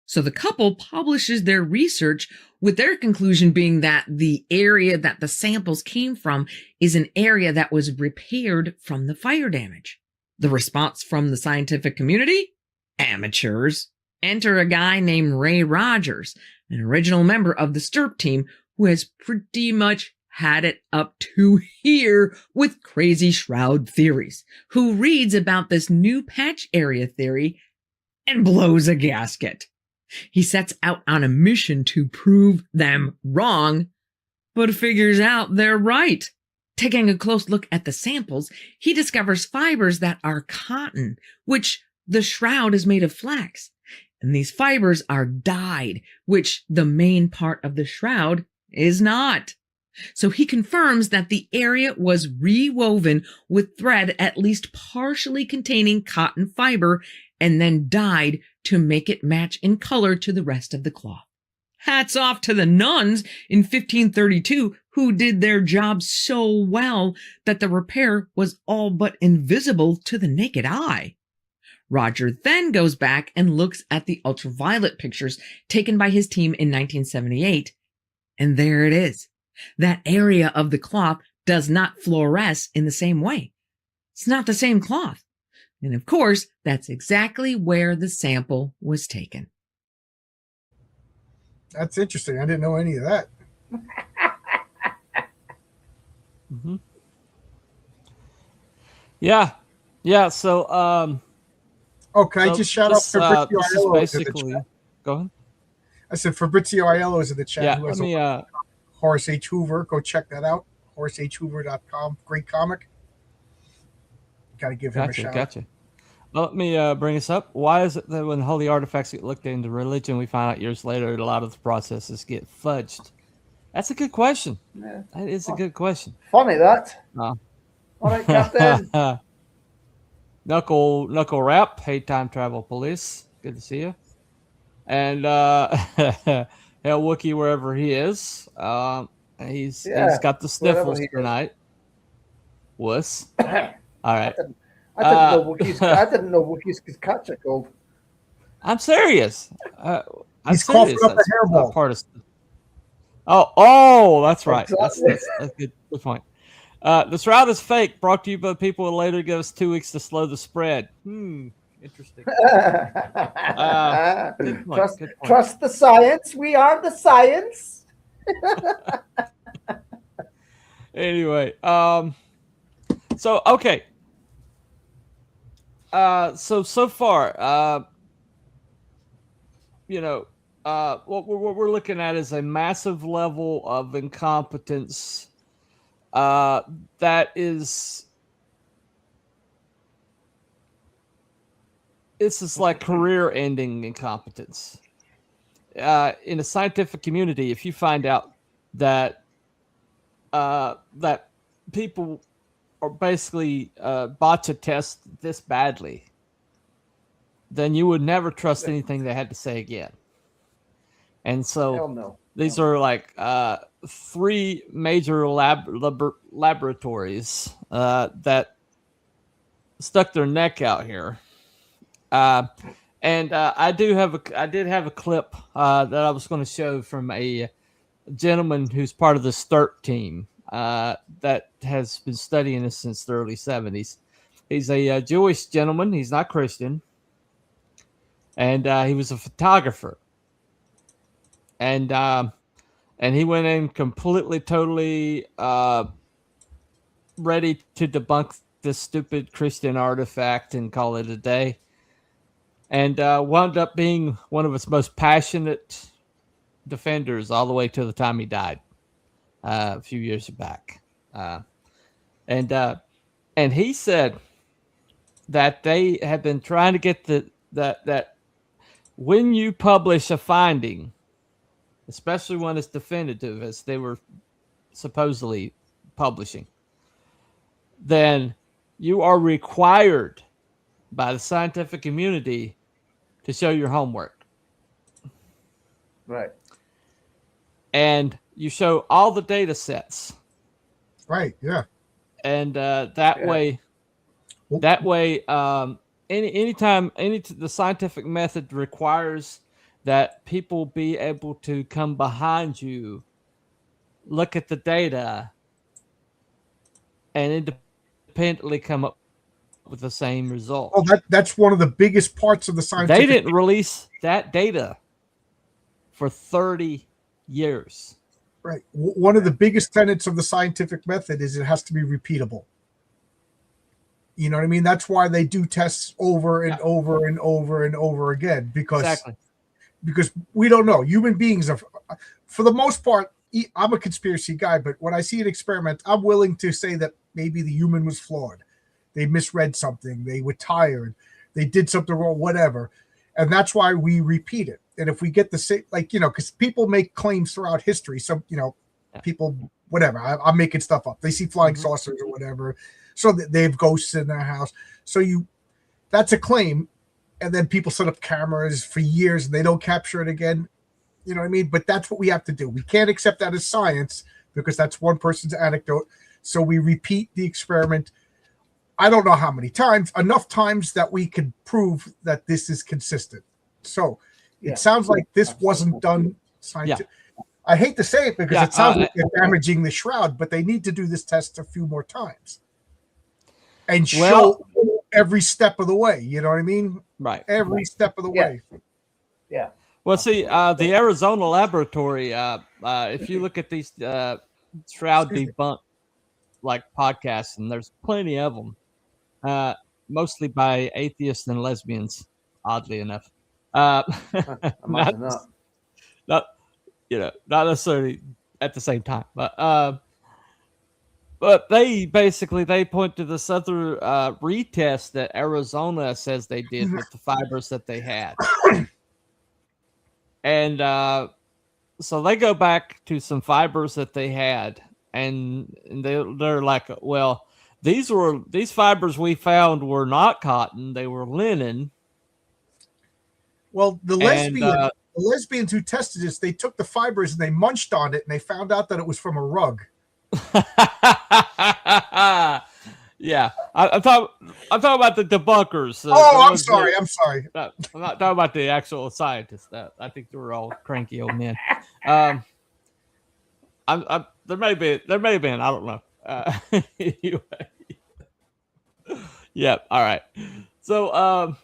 Speaker 5: So the couple publishes their research with their conclusion being that the area that the samples came from is an area that was repaired from the fire damage. The response from the scientific community? Amateurs. Enter a guy named Ray Rogers, an original member of the STIRP team who has pretty much had it up to here with crazy Shroud theories, who reads about this new patch area theory and blows a gasket. He sets out on a mission to prove them wrong, but figures out they're right. Taking a close look at the samples, he discovers fibers that are cotton, which the Shroud is made of flax. And these fibers are dyed, which the main part of the Shroud is not. So he confirms that the area was rewoven with thread at least partially containing cotton fiber and then dyed to make it match in color to the rest of the cloth. Hats off to the nuns in 1532 who did their job so well that the repair was all but invisible to the naked eye. Roger then goes back and looks at the ultraviolet pictures taken by his team in 1978, and there it is. That area of the cloth does not fluoresce in the same way. It's not the same cloth. And of course, that's exactly where the sample was taken.
Speaker 4: That's interesting. I didn't know any of that.
Speaker 1: Mm-hmm. Yeah. So,
Speaker 4: can I just shout out Fabrizio Aiello?
Speaker 1: Basically, go ahead.
Speaker 4: I said Fabrizio Aiello is in the chat.
Speaker 1: Yeah,
Speaker 4: Who has Horace H. Hoover. Go check that out. HoraceHoover.com. Great comic. Got to give him a shout.
Speaker 1: Gotcha. Well, let me bring us up. Why is it that when holy artifacts get looked into religion, we find out years later that a lot of the processes get fudged? That's a good question.
Speaker 6: Yeah.
Speaker 1: That is a good question.
Speaker 6: Funny that. All right, Captain.
Speaker 1: Knuckle Rap. Hey, Time Travel Police. Good to see you. And Hell Wookie, wherever he is. He's got the sniffles tonight. Wuss. All right.
Speaker 6: I didn't know Wookiees could catch a cold.
Speaker 1: I'm serious. I'm
Speaker 4: He's
Speaker 1: serious.
Speaker 4: coughing up a
Speaker 1: That's
Speaker 4: hairball.
Speaker 1: part of. Oh, that's right.
Speaker 6: Exactly.
Speaker 1: That's good point. The Shroud is fake. Brought to you by people who later give us 2 weeks to slow the spread. Interesting. Good point.
Speaker 6: Trust the science. We are the science.
Speaker 1: Anyway, so okay. So far, what we're looking at is a massive level of incompetence that is. This is like career-ending incompetence. In the scientific community, if you find out that that people are basically botch a test this badly, then you would never trust anything they had to say again. And so these are like 3 major laboratories that stuck their neck out here. And I did have a clip that I was going to show from a gentleman who's part of the STIRT team that has been studying this since the early 70s. He's a Jewish gentleman. He's not Christian. And he was a photographer. And he went in completely, totally ready to debunk this stupid Christian artifact and call it a day. And wound up being one of its most passionate defenders all the way to the time he died a few years back. And he said that they have been trying to get that when you publish a finding, especially when it's definitive, as they were supposedly publishing, then you are required by the scientific community to show your homework.
Speaker 6: Right.
Speaker 1: And you show all the data sets.
Speaker 4: Right, yeah.
Speaker 1: And that way, anytime the scientific method requires that people be able to come behind you, look at the data, and independently come up with the same result.
Speaker 4: Oh, that's one of the biggest parts of the scientific.
Speaker 1: They didn't release that data for 30 years.
Speaker 4: Right. One of the biggest tenets of the scientific method is it has to be repeatable. You know what I mean? That's why they do tests over and over and over and over again, because we don't know. Human beings are, for the most part, I'm a conspiracy guy, but when I see an experiment, I'm willing to say that maybe the human was flawed. They misread something. They were tired. They did something wrong, whatever. And that's why we repeat it. And if we get the same, because people make claims throughout history. So, people, whatever, I'm making stuff up. They see flying saucers or whatever. So they have ghosts in their house. So that's a claim. And then people set up cameras for years and they don't capture it again. You know what I mean? But that's what we have to do. We can't accept that as science because that's one person's anecdote. So we repeat the experiment. I don't know how many times, enough times that we can prove that this is consistent. So it sounds like this wasn't done scientific. Yeah. I hate to say it because it sounds like they're damaging the Shroud, but they need to do this test a few more times and show every step of the way. You know what I mean?
Speaker 1: Right.
Speaker 4: Every step of the way.
Speaker 6: Yeah.
Speaker 1: Well, see, the Arizona laboratory, if you look at these Shroud debunk podcasts, and there's plenty of them, mostly by atheists and lesbians, oddly enough. Not necessarily at the same time, but they point to this other retest that Arizona says they did with the fibers that they had. And so they go back to some fibers that they had, and they're like, well, these fibers we found were not cotton, they were linen.
Speaker 4: Well, the lesbians who tested this, they took the fibers and they munched on it, and they found out that it was from a rug.
Speaker 1: Yeah, I'm talking about the debunkers.
Speaker 4: Oh, I'm sorry. I'm sorry.
Speaker 1: I'm not talking about the actual scientists. I think they were all cranky old men. There may have been. I don't know. Anyway. Yeah. All right. So,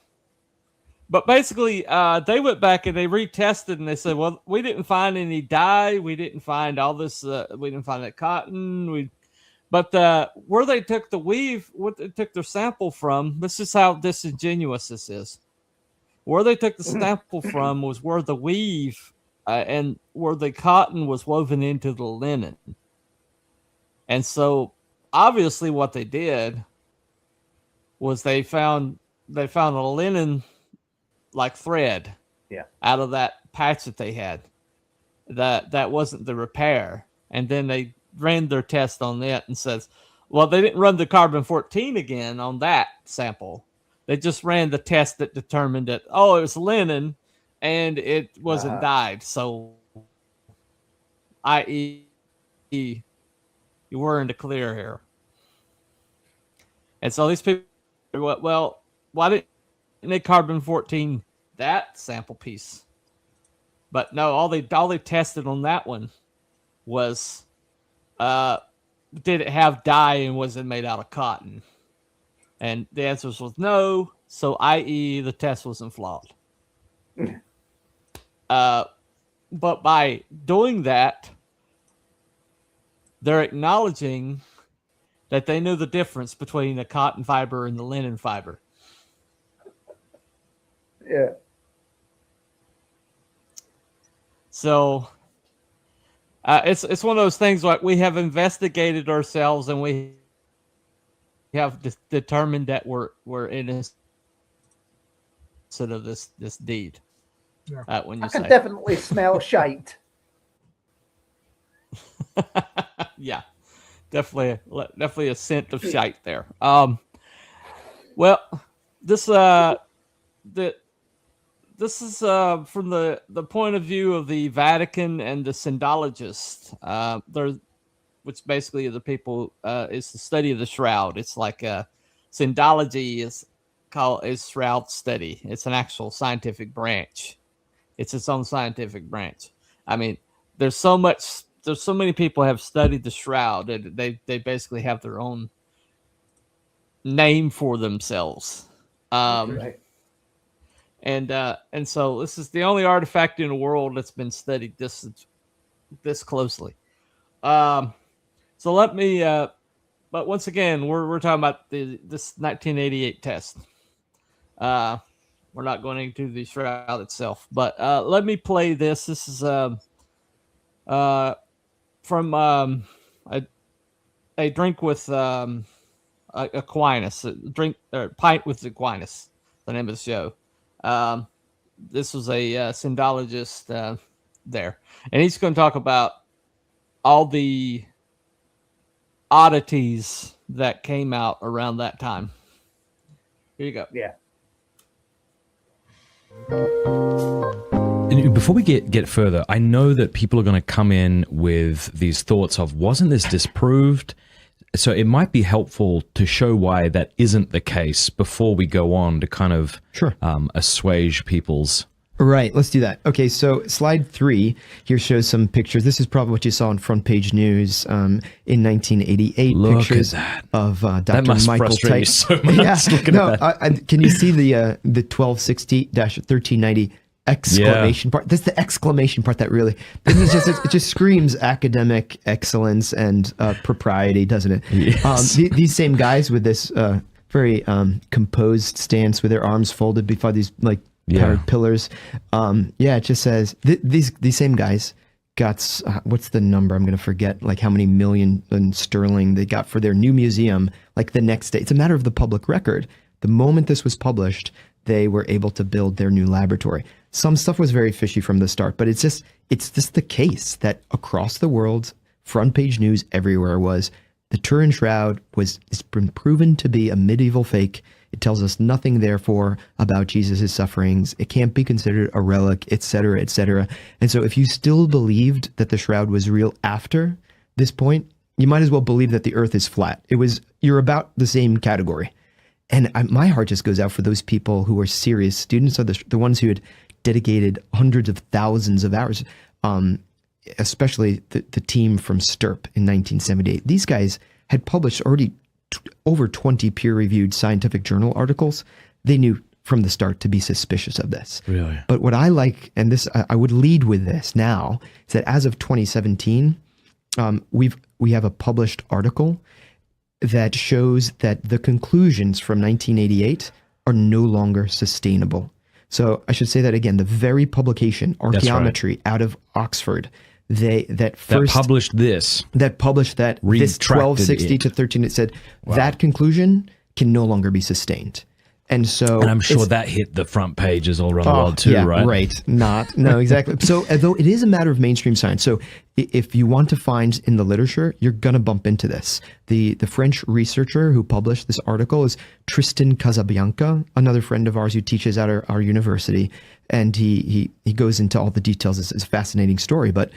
Speaker 1: but basically, they went back and they retested, and they said, "Well, we didn't find any dye. We didn't find all this. We didn't find that cotton. But where they took the weave, what they took their sample from. This is how disingenuous this is. Where they took the sample from was where the weave and where the cotton was woven into the linen. And so, obviously, what they did was they found a linen like thread out of that patch that they had. That wasn't the repair. And then they ran their test on that and says, well, they didn't run the carbon-14 again on that sample. They just ran the test that determined that, it was linen and it wasn't dyed. So, i.e., you were in the clear here. And so these people, well, why didn't they carbon-14 that sample piece? But no, all they tested on that one was, did it have dye and was it made out of cotton? And the answer was no. So, i.e., the test wasn't flawed. But by doing that, they're acknowledging that they knew the difference between the cotton fiber and the linen fiber.
Speaker 6: Yeah.
Speaker 1: So it's one of those things like we have investigated ourselves and we have determined that we're innocent of this deed.
Speaker 4: Yeah.
Speaker 1: When you
Speaker 6: I can
Speaker 1: say
Speaker 6: definitely smell shite.
Speaker 1: yeah, definitely a scent of shite there. Well, this is from the point of view of the Vatican and the Syndologists. Which basically are the people. It's the study of the Shroud. It's like Syndology is Shroud study. It's an actual scientific branch. It's its own scientific branch. I mean, there's so many people have studied the Shroud that they basically have their own name for themselves.
Speaker 6: Right.
Speaker 1: And so this is the only artifact in the world that's been studied this closely. So let me, but once again, we're talking about this 1988 test. We're not going into the Shroud itself, but let me play this. This is from a drink with Aquinas, pint with Aquinas, the name of the show. This was a syndologist there, and he's going to talk about all the oddities that came out around that time. Here you go.
Speaker 6: Yeah.
Speaker 7: Before we get further, I know that people are going to come in with these thoughts of, wasn't this disproved? So it might be helpful to show why that isn't the case before we go on to kind of assuage people's...
Speaker 8: Right, let's do that. Okay, so slide 3 here shows some pictures. This is probably what you saw on Front Page News in 1988.
Speaker 7: Look
Speaker 8: pictures
Speaker 7: at that.
Speaker 8: Of Dr.
Speaker 7: That must
Speaker 8: Michael
Speaker 7: frustrate you so much.
Speaker 8: Yeah,
Speaker 7: looking at that.
Speaker 8: Can you see the 1260-1390 exclamation part? That's the exclamation part that really, it just screams academic excellence and propriety, doesn't it?
Speaker 7: Yes.
Speaker 8: These same guys with this very composed stance with their arms folded before these powered pillars. It just says these same guys got what's the number? I'm going to forget, like how many million sterling they got for their new museum. Like the next day, it's a matter of the public record. The moment this was published, they were able to build their new laboratory. Some stuff was very fishy from the start, but it's just the case that across the world, Front Page News everywhere was the Turin Shroud it's been proven to be a medieval fake. It tells us nothing, therefore, about Jesus' sufferings. It can't be considered a relic, etc., etc. And so if you still believed that the Shroud was real after this point, you might as well believe that the Earth is flat. You're about the same category. And my heart just goes out for those people who are serious students, are the ones who had dedicated hundreds of thousands of hours, especially the team from STIRP in 1978. These guys had published already over 20 peer-reviewed scientific journal articles. They knew from the start to be suspicious of this.
Speaker 7: Really?
Speaker 8: But what I like, and this I would lead with this now, is that as of 2017, we have a published article that shows that the conclusions from 1988 are no longer sustainable. So I should say that again, the very publication, Archaeometry, out of Oxford, that published this 1260 to 13, it said that conclusion can no longer be sustained. And I'm
Speaker 7: sure that hit the front pages all around the world too, right?
Speaker 8: Right. No, exactly. So though it is a matter of mainstream science. So if you want to find in the literature, you're going to bump into this. The French researcher who published this article is Tristan Casabianca, another friend of ours who teaches at our university. And he goes into all the details. It's a fascinating story. But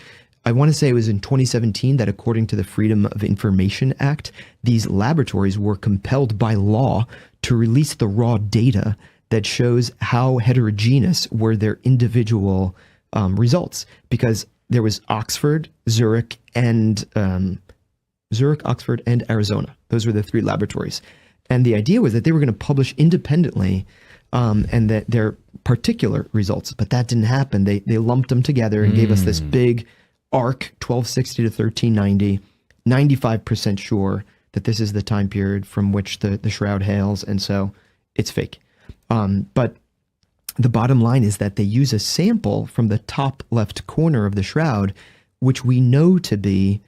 Speaker 8: I want to say it was in 2017 that according to the Freedom of Information Act, these laboratories were compelled by law to release the raw data that shows how heterogeneous were their individual results, because there was Oxford, Zurich, Oxford, and Arizona. Those were the three laboratories. And the idea was that they were going to publish independently and that their particular results, but that didn't happen. They lumped them together and gave us this big arc, 1260 to 1390, 95% sure that this is the time period from which the Shroud hails, and so it's fake. But the bottom line is that they use a sample from the top left corner of the Shroud, which we know to be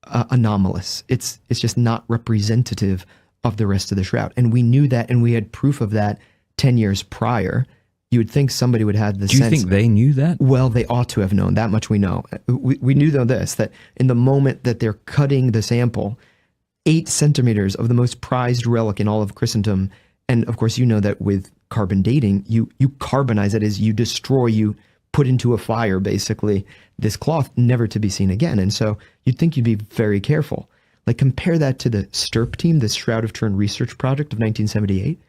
Speaker 8: anomalous. It's just not representative of the rest of the Shroud. And we knew that, and we had proof of that 10 years prior. You would think somebody would have the sense.
Speaker 7: Do you think they knew that?
Speaker 8: Well, they ought to have known. That much we know. We knew, though, that in the moment that they're cutting the sample, 8 centimeters of the most prized relic in all of Christendom, and of course you know that with carbon dating, you carbonize it, as you destroy, you put into a fire, basically, this cloth, never to be seen again. And so you'd think you'd be very careful. Like, compare that to the STIRP team, this Shroud of Turin research project of 1978.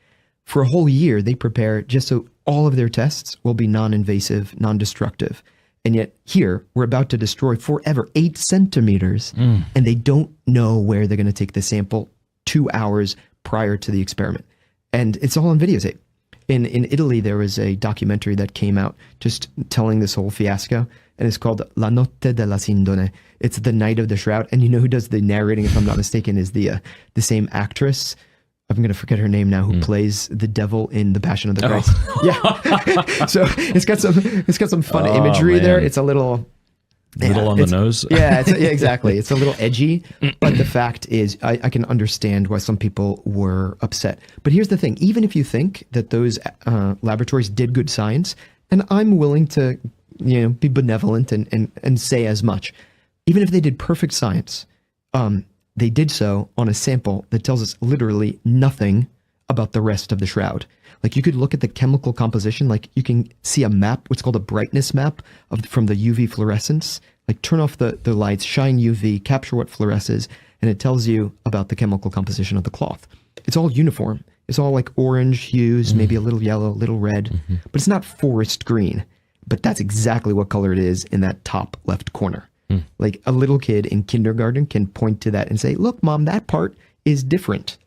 Speaker 8: For a whole year, they prepare just so all of their tests will be non-invasive, non-destructive. And yet here, we're about to destroy forever 8 centimeters, and they don't know where they're going to take the sample 2 hours prior to the experiment. And it's all on videotape. In Italy, there was a documentary that came out just telling this whole fiasco, and it's called La Notte della Sindone. It's the night of the Shroud. And you know who does the narrating, if I'm not mistaken, is the same actress. I'm going to forget her name now, who plays the devil in The Passion of the Christ. Yeah. So it's got some fun imagery there. It's a little
Speaker 7: on the nose.
Speaker 8: Yeah, exactly. It's a little edgy, but the fact is I can understand why some people were upset. But here's the thing. Even if you think that those laboratories did good science, and I'm willing to be benevolent and say as much, even if they did perfect science, they did so on a sample that tells us literally nothing about the rest of the Shroud. Like, you could look at the chemical composition, like you can see a map, what's called a brightness map from the UV fluorescence. Like, turn off the lights, shine UV, capture what fluoresces, and it tells you about the chemical composition of the cloth. It's all uniform. It's all like orange hues, maybe a little yellow, a little red, but it's not forest green. But that's exactly what color it is in that top left corner. Like, a little kid in kindergarten can point to that and say, look, Mom, that part is different.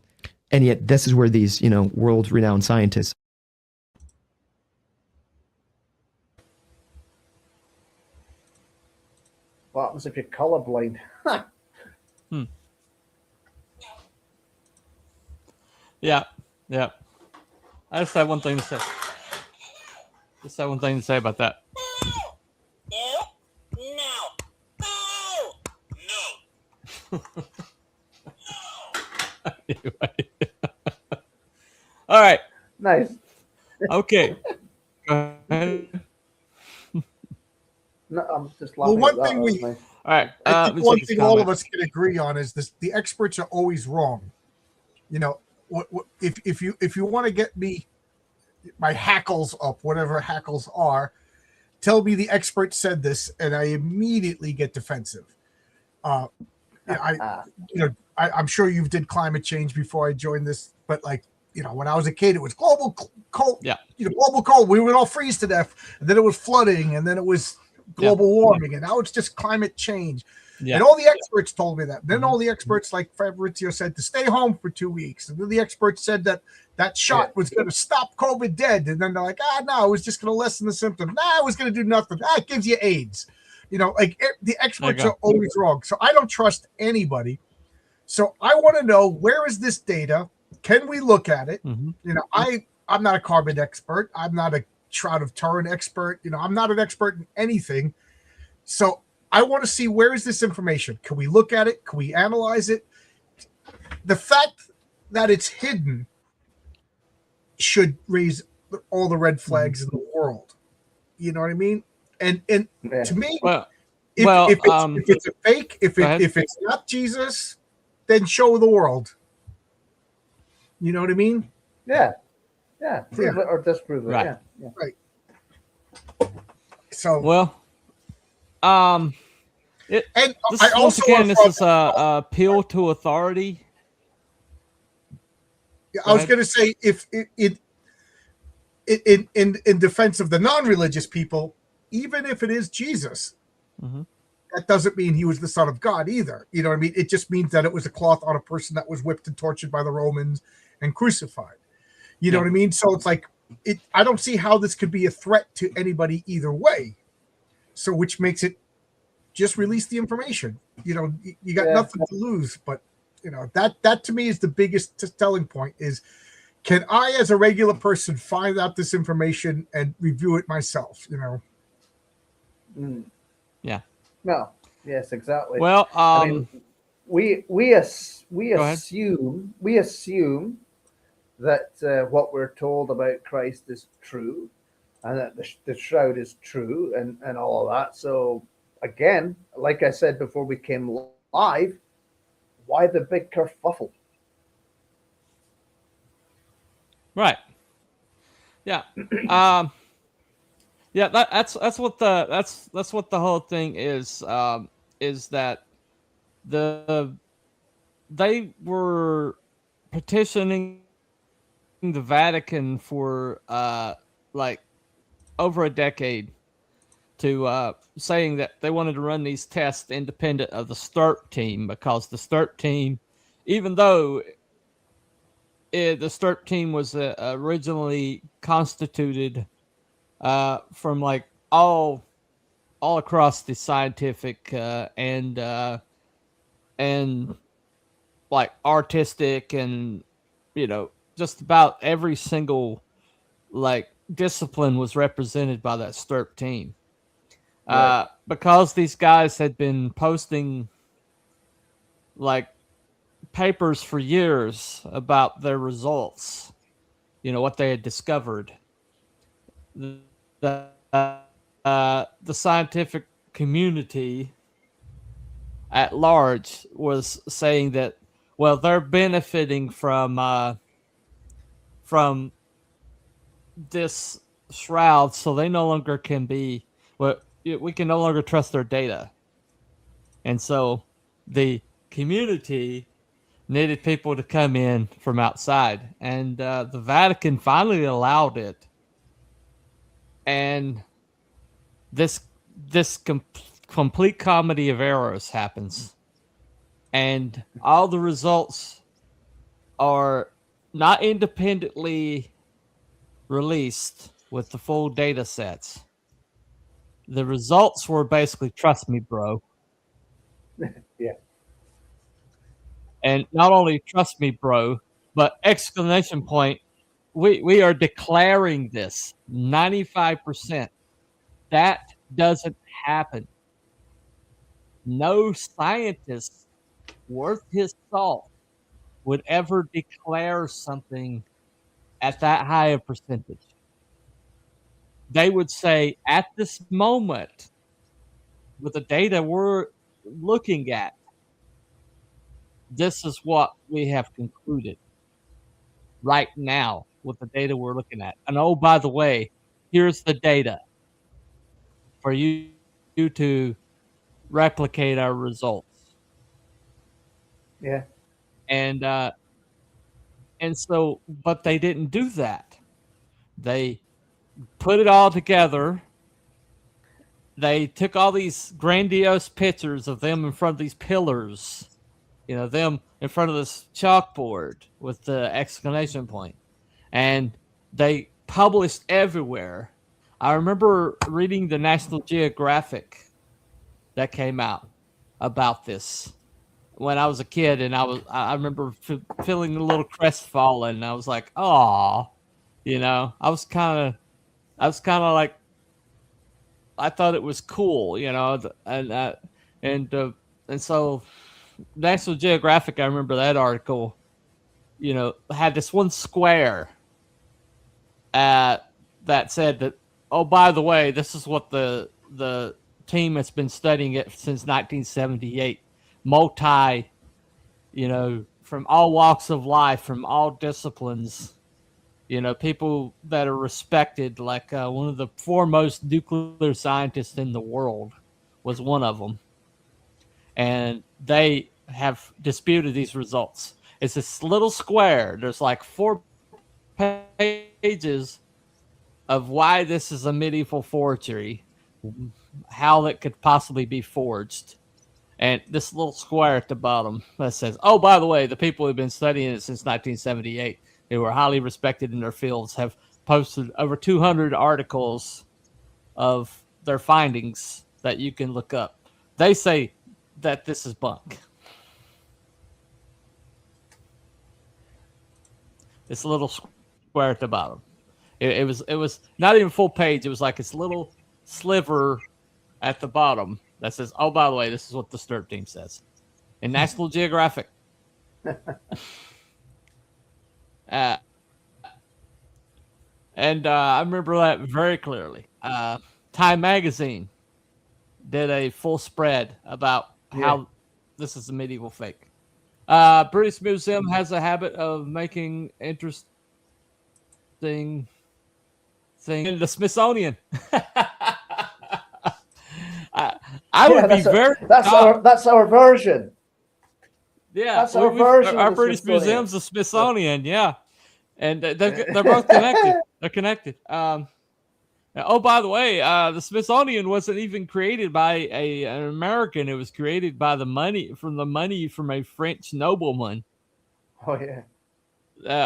Speaker 8: And yet this is where these, world-renowned scientists.
Speaker 6: What happens if you're colorblind?
Speaker 1: Yeah. I just have one thing to say. About that. Anyway. All right.
Speaker 6: Nice.
Speaker 1: Okay. Go ahead.
Speaker 6: No, I'm just laughing.
Speaker 4: Well, one thing
Speaker 6: nice.
Speaker 1: All right.
Speaker 4: I think one thing all of us can agree on is this: the experts are always wrong. If you want to get me my hackles up, whatever hackles are, tell me the expert said this, and I immediately get defensive. I'm sure you did climate change before I joined this, but like, when I was a kid, it was global cold.
Speaker 1: Yeah.
Speaker 4: Global cold. We would all freeze to death, and then it was flooding, and then it was global warming, and now it's just climate change. Yeah. And all the experts told me that. Then all the experts, like Fabrizio said, to stay home for 2 weeks. And then the experts said that shot was going to stop COVID dead. And then they're like, no, it was just going to lessen the symptoms. It was going to do nothing. It gives you AIDS. The experts are always wrong. So I don't trust anybody. So I want to know, where is this data? Can we look at it? Mm-hmm. I'm not a carbon expert. I'm not a Shroud of Turin expert. I'm not an expert in anything. So I want to see, where is this information? Can we look at it? Can we analyze it? The fact that it's hidden should raise all the red flags in the world. You know what I mean? And to me, if it's a fake, if it's not Jesus, then show the world. You know what I mean?
Speaker 6: Yeah. Prove it or disprove it.
Speaker 1: Right.
Speaker 6: Yeah.
Speaker 4: Right. So
Speaker 1: this is a appeal to authority.
Speaker 4: I was going to say, if in defense of the non-religious people, even if it is Jesus, that doesn't mean he was the Son of God either. You know what I mean? It just means that it was a cloth on a person that was whipped and tortured by the Romans and crucified. You know what I mean? So it's like, I don't see how this could be a threat to anybody either way. So which makes it, just release the information. You got nothing to lose. But that to me is the biggest telling point, is, can I, as a regular person, find out this information and review it myself?
Speaker 1: Yeah.
Speaker 6: No. Yes, exactly.
Speaker 1: Well,
Speaker 6: I mean, we assume that what we're told about Christ is true, and that the Shroud is true, and all of that. So again, like I said before we came live, why the big kerfuffle?
Speaker 1: Right. Yeah. Yeah. That's what the whole thing is. Is that they were petitioning the Vatican for like over a decade, to saying that they wanted to run these tests independent of the STURP team, because the STURP team, even though the STURP team was originally constituted from like all across the scientific and like artistic and just about every single like discipline was represented by that STURP team. Right. Because these guys had been posting like papers for years about their results, what they had discovered. The scientific community at large was saying that, well, they're benefiting from this Shroud, so they no longer can be. Well, we can no longer trust their data, and so the community needed people to come in from outside, and the Vatican finally allowed it. And this complete comedy of errors happens, and all the results are not independently released with the full data sets. The results were basically, trust me, bro.
Speaker 6: Yeah.
Speaker 1: And not only trust me, bro, but exclamation point. We are declaring this 95%. That doesn't happen. No scientist worth his salt would ever declare something at that high a percentage. They would say, at this moment, with the data we're looking at, this is what we have concluded right now with the data we're looking at. And oh, by the way, here's the data for you to replicate our results.
Speaker 6: Yeah.
Speaker 1: And so, but they didn't do that. They put it all together. They took all these grandiose pictures of them in front of these pillars, them in front of this chalkboard with the exclamation point, and they published everywhere. I remember reading the National Geographic that came out about this when I was a kid, and I remember feeling a little crestfallen. I was like, "Oh, I was kind of like, I thought it was cool, and so National Geographic, I remember that article, had this one square that said that, oh, by the way, this is what the team that's been studying it since 1978, multi, from all walks of life, from all disciplines, people that are respected, like one of the foremost nuclear scientists in the world was one of them. And they have disputed these results. It's this little square. There's like 4 pages of why this is a medieval forgery, how it could possibly be forged. And this little square at the bottom that says, oh, by the way, the people who've been studying it since 1978, they were highly respected in their fields, have posted over 200 articles of their findings that you can look up. They say that this is bunk. This little square at the bottom. It was not even full page. It was like this little sliver at the bottom that says, oh, by the way, this is what the STIRP team says. In National Geographic. I remember that very clearly. Time Magazine did a full spread about how this is a medieval fake. British Museum has a habit of making interesting thing in the Smithsonian. I would be very.
Speaker 6: That's our version.
Speaker 1: Yeah,
Speaker 6: that's our version.
Speaker 1: Our British Museum's the Smithsonian. Yeah, and they're both connected. They're connected. Oh, by the way, the Smithsonian wasn't even created by an American. It was created by the money from a French nobleman.
Speaker 6: Oh yeah.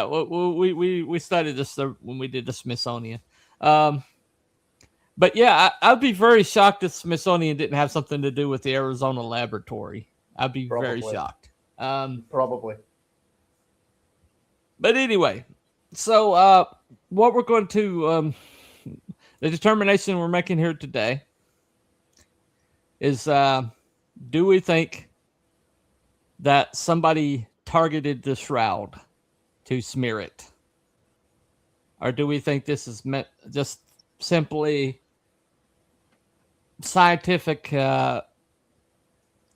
Speaker 1: We studied this when we did the Smithsonian. But yeah, I'd be very shocked if Smithsonian didn't have something to do with the Arizona laboratory. I'd be very shocked.
Speaker 6: Probably.
Speaker 1: But anyway, so what we're going to the determination we're making here today is, do we think that somebody targeted the Shroud to smear it? Or do we think this is meant just simply scientific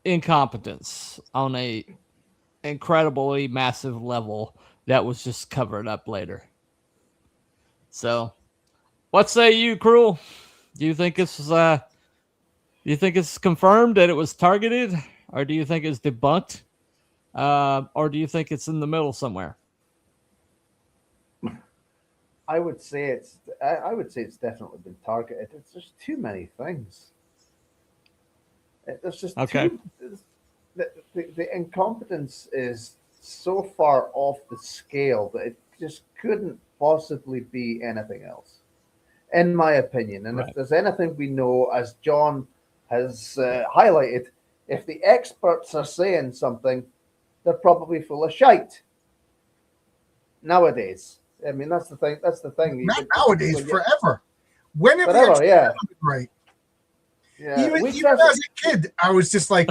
Speaker 1: incompetence on a incredibly massive level that was just covered up later? So, what say you, Cruel? Do you think it's confirmed that it was targeted, or do you think it's debunked, or do you think it's in the middle somewhere?
Speaker 6: I would say it's definitely been targeted. It's just too many things. There's just the incompetence is so far off the scale that it just couldn't possibly be anything else, in my opinion. And if there's anything we know, as John has highlighted, if the experts are saying something, they're probably full of shite. Nowadays. I mean, that's the thing.
Speaker 4: Not nowadays, forever. Whenever, right.
Speaker 6: Yeah.
Speaker 4: Even as a kid, I was just like,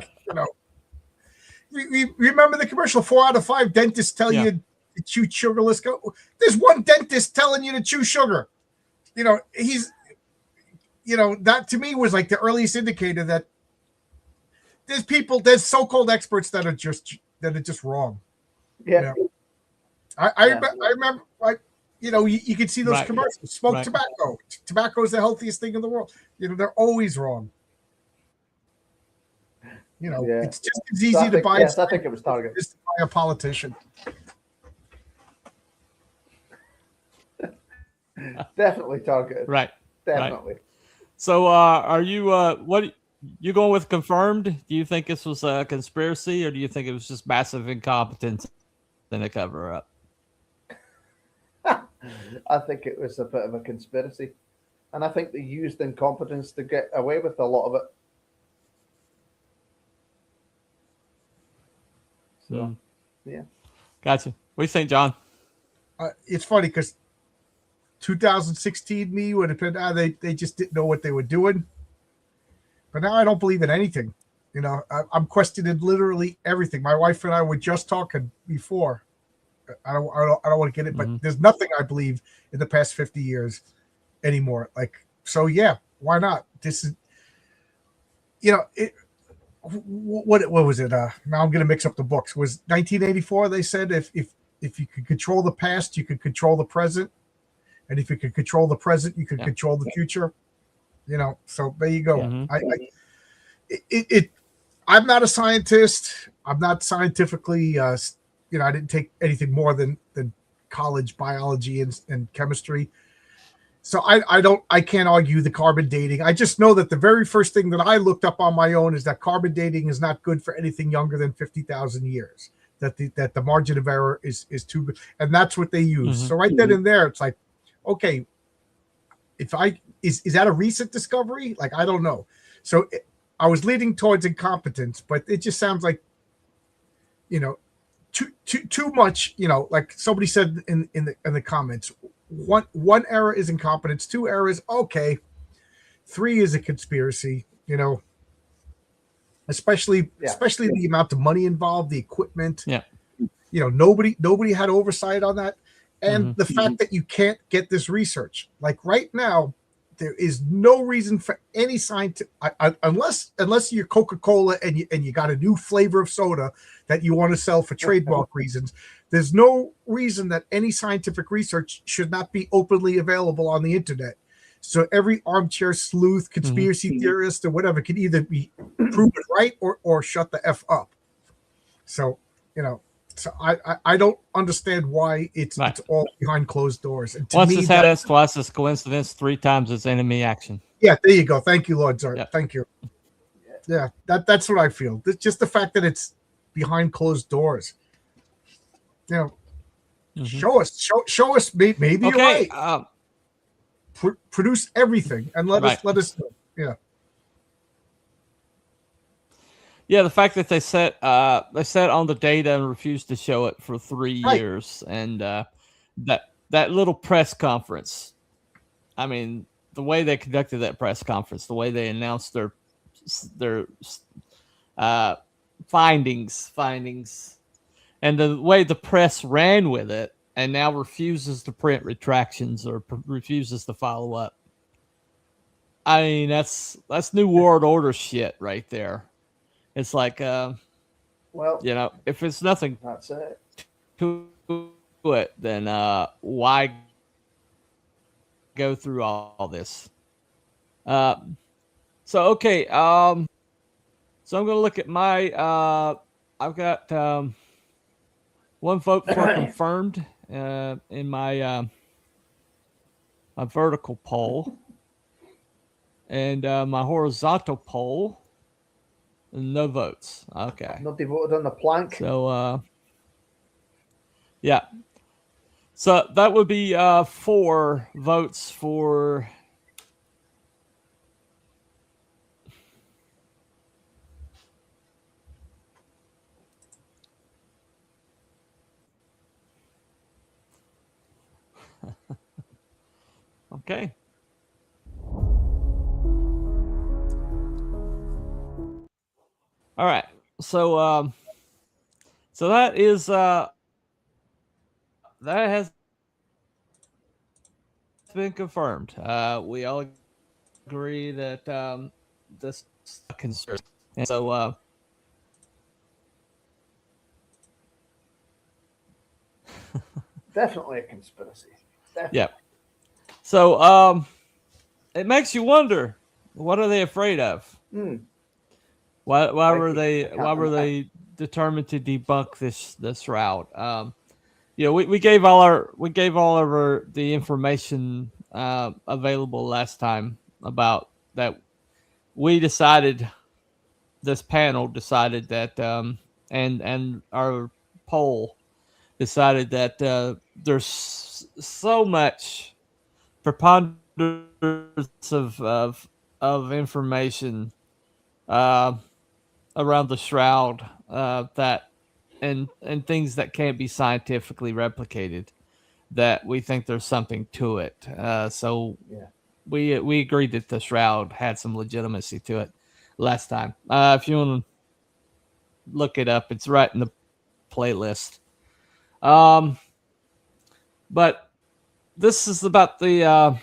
Speaker 4: remember the commercial? 4 out of 5 dentists tell you to chew sugar. Let's go. There's one dentist telling you to chew sugar. He's, that to me was like the earliest indicator that there's so-called experts that are just wrong.
Speaker 6: Yeah.
Speaker 4: I remember, you can see those commercials. Smoke tobacco. Tobacco is the healthiest thing in the world. They're always wrong. You know,
Speaker 6: Yeah.
Speaker 4: it's just as easy
Speaker 6: So I
Speaker 4: to
Speaker 6: think,
Speaker 4: buy.
Speaker 6: yes, I think it was Target.
Speaker 4: As to buy a politician.
Speaker 6: Definitely Target.
Speaker 1: Right.
Speaker 6: Definitely.
Speaker 1: Right. So, are you what you going with confirmed? Do you think this was a conspiracy, or do you think it was just massive incompetence and a cover up?
Speaker 6: I think it was a bit of a conspiracy. And I think they used incompetence to get away with a lot of it. So, yeah.
Speaker 1: Gotcha. What do you think, John?
Speaker 4: It's funny because 2016 me would have been they just didn't know what they were doing. But now I don't believe in anything. You know, I'm questioning literally everything. My wife and I were just talking before. I don't want to get it, but there's nothing I believe in the past 50 years anymore. Like, so yeah, why not? This is, you know, what was it? Now I'm gonna mix up the books. Was 1984? They said if you could control the past, you could control the present, and if you could control the present, you could control the future. You know, so there you go. I'm not a scientist. I'm not scientifically, I didn't take anything more than college biology and chemistry. So I can't argue the carbon dating. I just know that the very first thing that I looked up on my own is that carbon dating is not good for anything younger than 50,000 years. That the margin of error is too good, and that's what they use. So right then and there, it's like, okay, if is that a recent discovery? Like, I don't know. So I was leading towards incompetence, but it just sounds like, too much. Like somebody said in the comments, one error is incompetence, 2 errors okay, 3 is a conspiracy. Especially the amount of money involved, the equipment.
Speaker 1: Yeah.
Speaker 4: Nobody had oversight on that. And the fact that you can't get this research. Like right now, there is no reason for any scientific, unless you're Coca-Cola and you got a new flavor of soda that you want to sell for trademark reasons. There's no reason that any scientific research should not be openly available on the internet. So every armchair sleuth, conspiracy theorist, or whatever can either be proven right or shut the F up. So, so I don't understand why it's all behind closed doors. And
Speaker 1: Once it's had us, twice as coincidence, 3 times as enemy action.
Speaker 4: Yeah, there you go. Thank you, Lord Zart. Yep. Thank you. Yeah, that's what I feel. Just the fact that it's behind closed doors. Show us. Maybe you're right. Produce everything and let us know. Yeah.
Speaker 1: Yeah, the fact that they set on the data and refused to show it for 3 years, and that little press conference. I mean, the way they conducted that press conference, the way they announced their findings, and the way the press ran with it, and now refuses to print retractions or refuses to follow up. I mean, that's New World Order shit right there. It's like, if it's nothing
Speaker 6: that's it.
Speaker 1: to it, then why go through all this? So okay, so I'm gonna look at my. I've got 1 vote for confirmed in my my vertical poll, and my horizontal poll. No votes. Okay.
Speaker 6: Nobody voted on the plank.
Speaker 1: So, yeah. So that would be 4 votes for. Okay. All right. So so that is that has been confirmed. We all agree that this is a conspiracy. And so
Speaker 6: definitely a conspiracy. Definitely.
Speaker 1: Yeah. So it makes you wonder, what are they afraid of? Why
Speaker 6: I
Speaker 1: were
Speaker 6: can't- I
Speaker 1: they?
Speaker 6: can't
Speaker 1: Why were
Speaker 6: remember.
Speaker 1: they determined to debunk this route? We gave all of our the information available last time about that. We decided, this panel decided that, and our poll decided that there's so much preponderance of information uh, around the shroud, that and things that can't be scientifically replicated, that we think there's something to it. So
Speaker 6: Yeah.
Speaker 1: we agreed that the shroud had some legitimacy to it last time. If you want to look it up, it's right in the playlist. But this is about the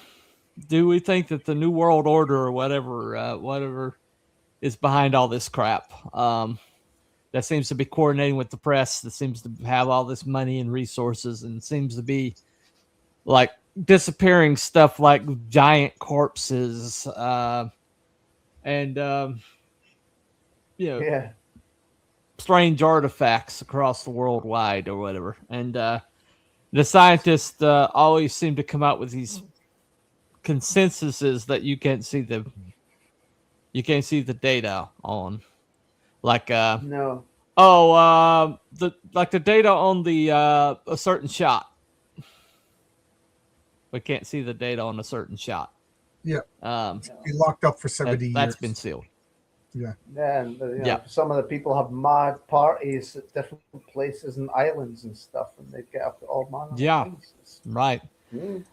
Speaker 1: do we think that the New World Order or whatever is behind all this crap? That seems to be coordinating with the press, that seems to have all this money and resources, and seems to be like disappearing stuff like giant corpses, and
Speaker 6: Yeah.
Speaker 1: strange artifacts across the world wide or whatever. And the scientists always seem to come out with these consensuses that you can't see the data on, like
Speaker 6: No.
Speaker 1: the data on the a certain shot. We can't see the data on a certain shot.
Speaker 4: Yeah.
Speaker 1: Um,
Speaker 4: Be locked up for 70 years.
Speaker 1: that's been sealed.
Speaker 4: Yeah.
Speaker 6: And
Speaker 1: Yeah.
Speaker 6: some of the people have mad parties at different places and islands and stuff, and they get up to all manner of
Speaker 1: Yeah.
Speaker 6: things.
Speaker 1: Right.
Speaker 6: Mm.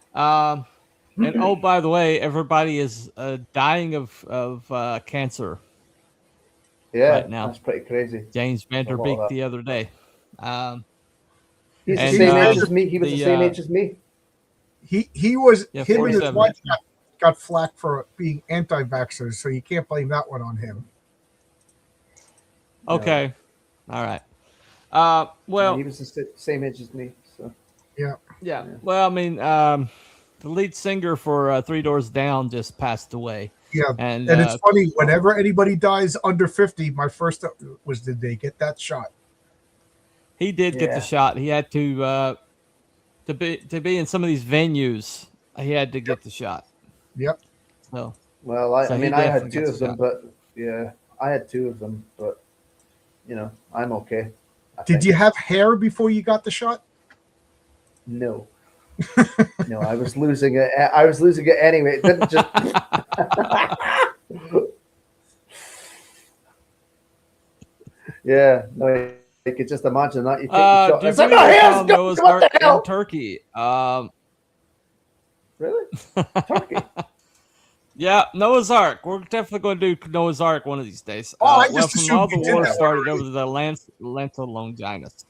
Speaker 1: And oh, by the way, everybody is dying of cancer
Speaker 6: Yeah,
Speaker 1: right now.
Speaker 6: that's pretty crazy.
Speaker 1: James
Speaker 6: lot of
Speaker 1: Vanderbeek
Speaker 6: that.
Speaker 1: the other day.
Speaker 6: He's the
Speaker 1: And,
Speaker 6: same age
Speaker 1: uh,
Speaker 6: as me. He was the same age as me.
Speaker 4: He was
Speaker 1: Yeah,
Speaker 4: him and his
Speaker 1: 47.
Speaker 4: wife got flack for being anti-vaxxers, so you can't blame that one on him.
Speaker 1: Okay. All right. Well,
Speaker 6: He was the same age as me. So
Speaker 1: yeah. Well, I mean, the lead singer for Three Doors Down just passed away.
Speaker 4: Yeah,
Speaker 1: And
Speaker 4: it's funny. Whenever anybody dies under 50, my first was, did they get that shot?
Speaker 1: he did get
Speaker 6: Yeah.
Speaker 1: the shot. He had to be in some of these venues. He had to get the shot.
Speaker 4: Yep.
Speaker 1: So
Speaker 6: well,
Speaker 1: So
Speaker 6: I
Speaker 1: he
Speaker 6: mean, I had
Speaker 1: definitely
Speaker 6: two
Speaker 1: gets
Speaker 6: of
Speaker 1: a
Speaker 6: them,
Speaker 1: shot.
Speaker 6: but I had two of them, but I'm okay. I
Speaker 4: Did
Speaker 6: think.
Speaker 4: you have hair before you got the shot?
Speaker 6: No. No, I was losing it. I was losing it anyway. It didn't just. Yeah, no, I could just imagine that. You take the shot.
Speaker 1: do you
Speaker 6: It's like,
Speaker 1: believe
Speaker 6: "Oh,
Speaker 1: they
Speaker 6: yes,
Speaker 1: found
Speaker 6: go-
Speaker 1: Noah's
Speaker 6: what the
Speaker 1: Ark
Speaker 6: hell?"
Speaker 1: in Turkey?
Speaker 6: Really? Turkey?
Speaker 1: Yeah, Noah's Ark. We're definitely going to do Noah's Ark one of these days.
Speaker 4: Oh, I just
Speaker 1: from
Speaker 4: assumed
Speaker 1: all
Speaker 4: you
Speaker 1: the
Speaker 4: did
Speaker 1: wars
Speaker 4: that
Speaker 1: started
Speaker 4: already.
Speaker 1: over the Lento Longinus.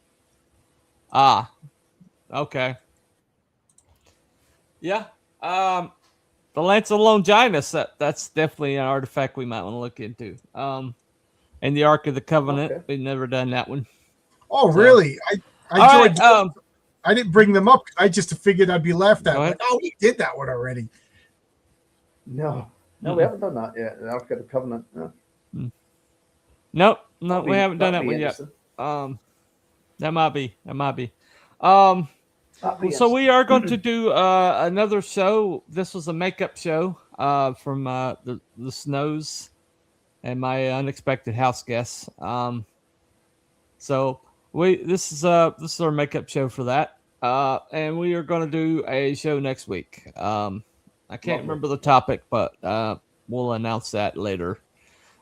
Speaker 1: Ah, okay. Yeah. The Lento Longinus. That's definitely an artifact we might want to look into. And the Ark of the Covenant.
Speaker 6: Okay.
Speaker 1: We've never done that one.
Speaker 4: Oh,
Speaker 1: So-
Speaker 4: really? I
Speaker 1: All
Speaker 4: joined.
Speaker 1: right.
Speaker 4: I didn't bring them up. I just figured I'd be laughed at.
Speaker 1: Go ahead.
Speaker 4: Like, oh, he did that one already.
Speaker 6: No, we haven't done that yet. The Ark of the Covenant. No.
Speaker 1: Nope. No,
Speaker 6: That'd
Speaker 1: we
Speaker 6: be-
Speaker 1: haven't done
Speaker 6: that'd
Speaker 1: that
Speaker 6: be
Speaker 1: one yet.
Speaker 6: interesting.
Speaker 1: That might be.
Speaker 6: That'd be
Speaker 1: So
Speaker 6: interesting.
Speaker 1: we are going to do another show. This was a makeup show from the Snows and my unexpected house guests. So this is our makeup show for that. And we are going to do a show next week. I can't
Speaker 6: Lovely.
Speaker 1: remember the topic, but we'll announce that later.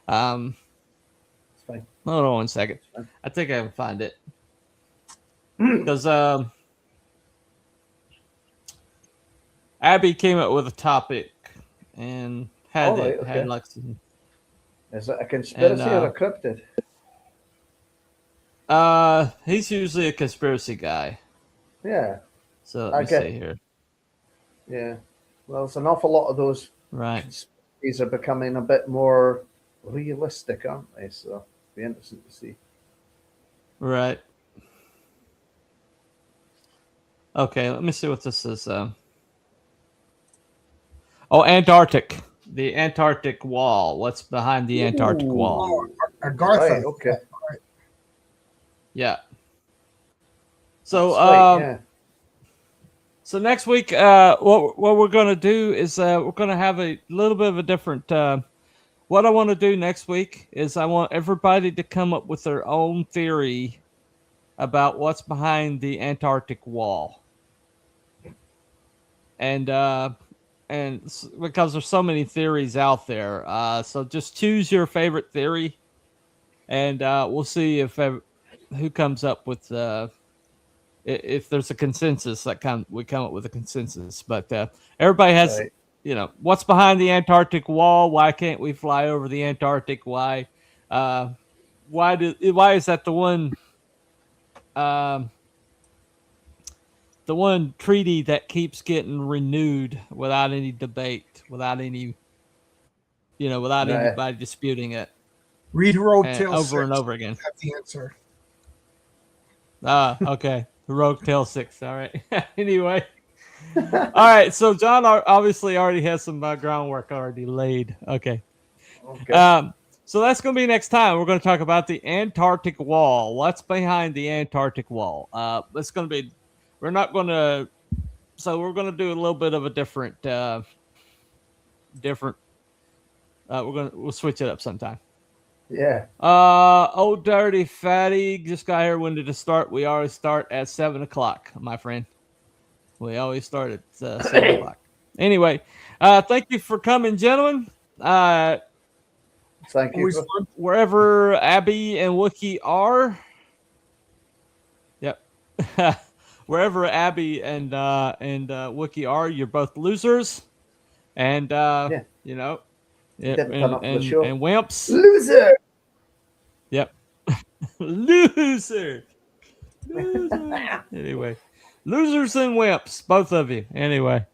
Speaker 6: It's fine.
Speaker 1: Hold on one second.
Speaker 6: fine.
Speaker 1: I think I can find it because Abby came up with a topic and had
Speaker 6: All right,
Speaker 1: it had
Speaker 6: okay.
Speaker 1: like some,
Speaker 6: Is it a conspiracy
Speaker 1: And,
Speaker 6: or a cryptid?
Speaker 1: he's usually a conspiracy guy.
Speaker 6: Yeah,
Speaker 1: So let me
Speaker 6: Okay.
Speaker 1: see here.
Speaker 6: yeah. Well, it's an awful lot of those.
Speaker 1: Right.
Speaker 6: These are becoming a bit more realistic, aren't they? So it'll be interesting to see.
Speaker 1: Right. Okay, let me see what this is. Oh, Antarctic. The Antarctic wall. What's behind the Antarctic wall?
Speaker 4: Oh, Agartha.
Speaker 6: Right, okay.
Speaker 1: Yeah. So
Speaker 6: Yeah.
Speaker 1: So next week, what we're gonna do is we're gonna have a little bit of a different. What I want to do next week is I want everybody to come up with their own theory about what's behind the Antarctic wall, and because there's so many theories out there, so just choose your favorite theory, and we'll see if who comes up with if there's a consensus we come up with a consensus. But everybody has,
Speaker 6: Right.
Speaker 1: what's behind the Antarctic wall? Why can't we fly over the Antarctic? Why is that um, the one treaty that keeps getting renewed without any debate, without
Speaker 6: Right.
Speaker 1: anybody disputing it
Speaker 4: Read Road Tale
Speaker 1: over
Speaker 4: 6.
Speaker 1: and over again?
Speaker 4: That's the answer.
Speaker 1: Okay. Rogue Tale 6. All right. Anyway. All right. So John obviously already has some groundwork already laid. Okay. So that's going to be next time. We're going to talk about the Antarctic wall. What's behind the Antarctic wall? It's going to be, we're not going to, so we're going to do a little bit of a different, we'll switch it up sometime.
Speaker 6: Yeah.
Speaker 1: Old Dirty Fatty just got here. When did it start? We always start at 7:00, my friend. We always start at 7:00. Anyway, thank you for coming, gentlemen.
Speaker 6: Thank you.
Speaker 1: Wherever Abby and Wookie are. Yep. Wherever Abby and Wookie are, you're both losers. And
Speaker 6: Yeah.
Speaker 1: and Wimps.
Speaker 6: Loser.
Speaker 1: Yep. Loser. Anyway, losers and Wimps, both of you. Anyway.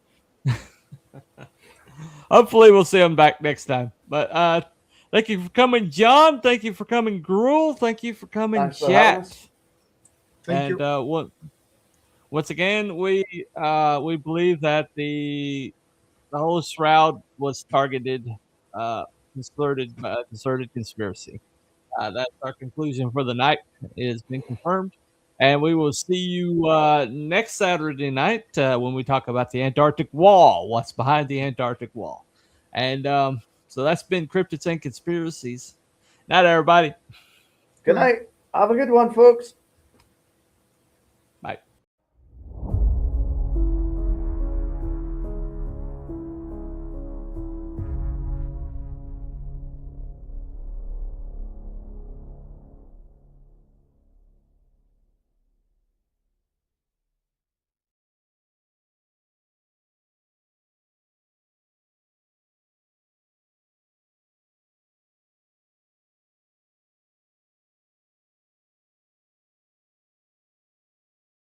Speaker 1: Hopefully we'll see them back next time. But thank you for coming, John. Thank you for coming, Gruel. Thank you for coming,
Speaker 6: Thanks for having
Speaker 1: Chat.
Speaker 6: us.
Speaker 4: Thank you.
Speaker 1: Once again, we believe that the whole Shroud was targeted, concerted conspiracy. That's our conclusion for the night. It has been confirmed. And we will see you next Saturday night when we talk about the Antarctic wall. What's behind the Antarctic wall? And so that's been Cryptids and Conspiracies. Night, everybody.
Speaker 6: Good night. Have a good one, folks.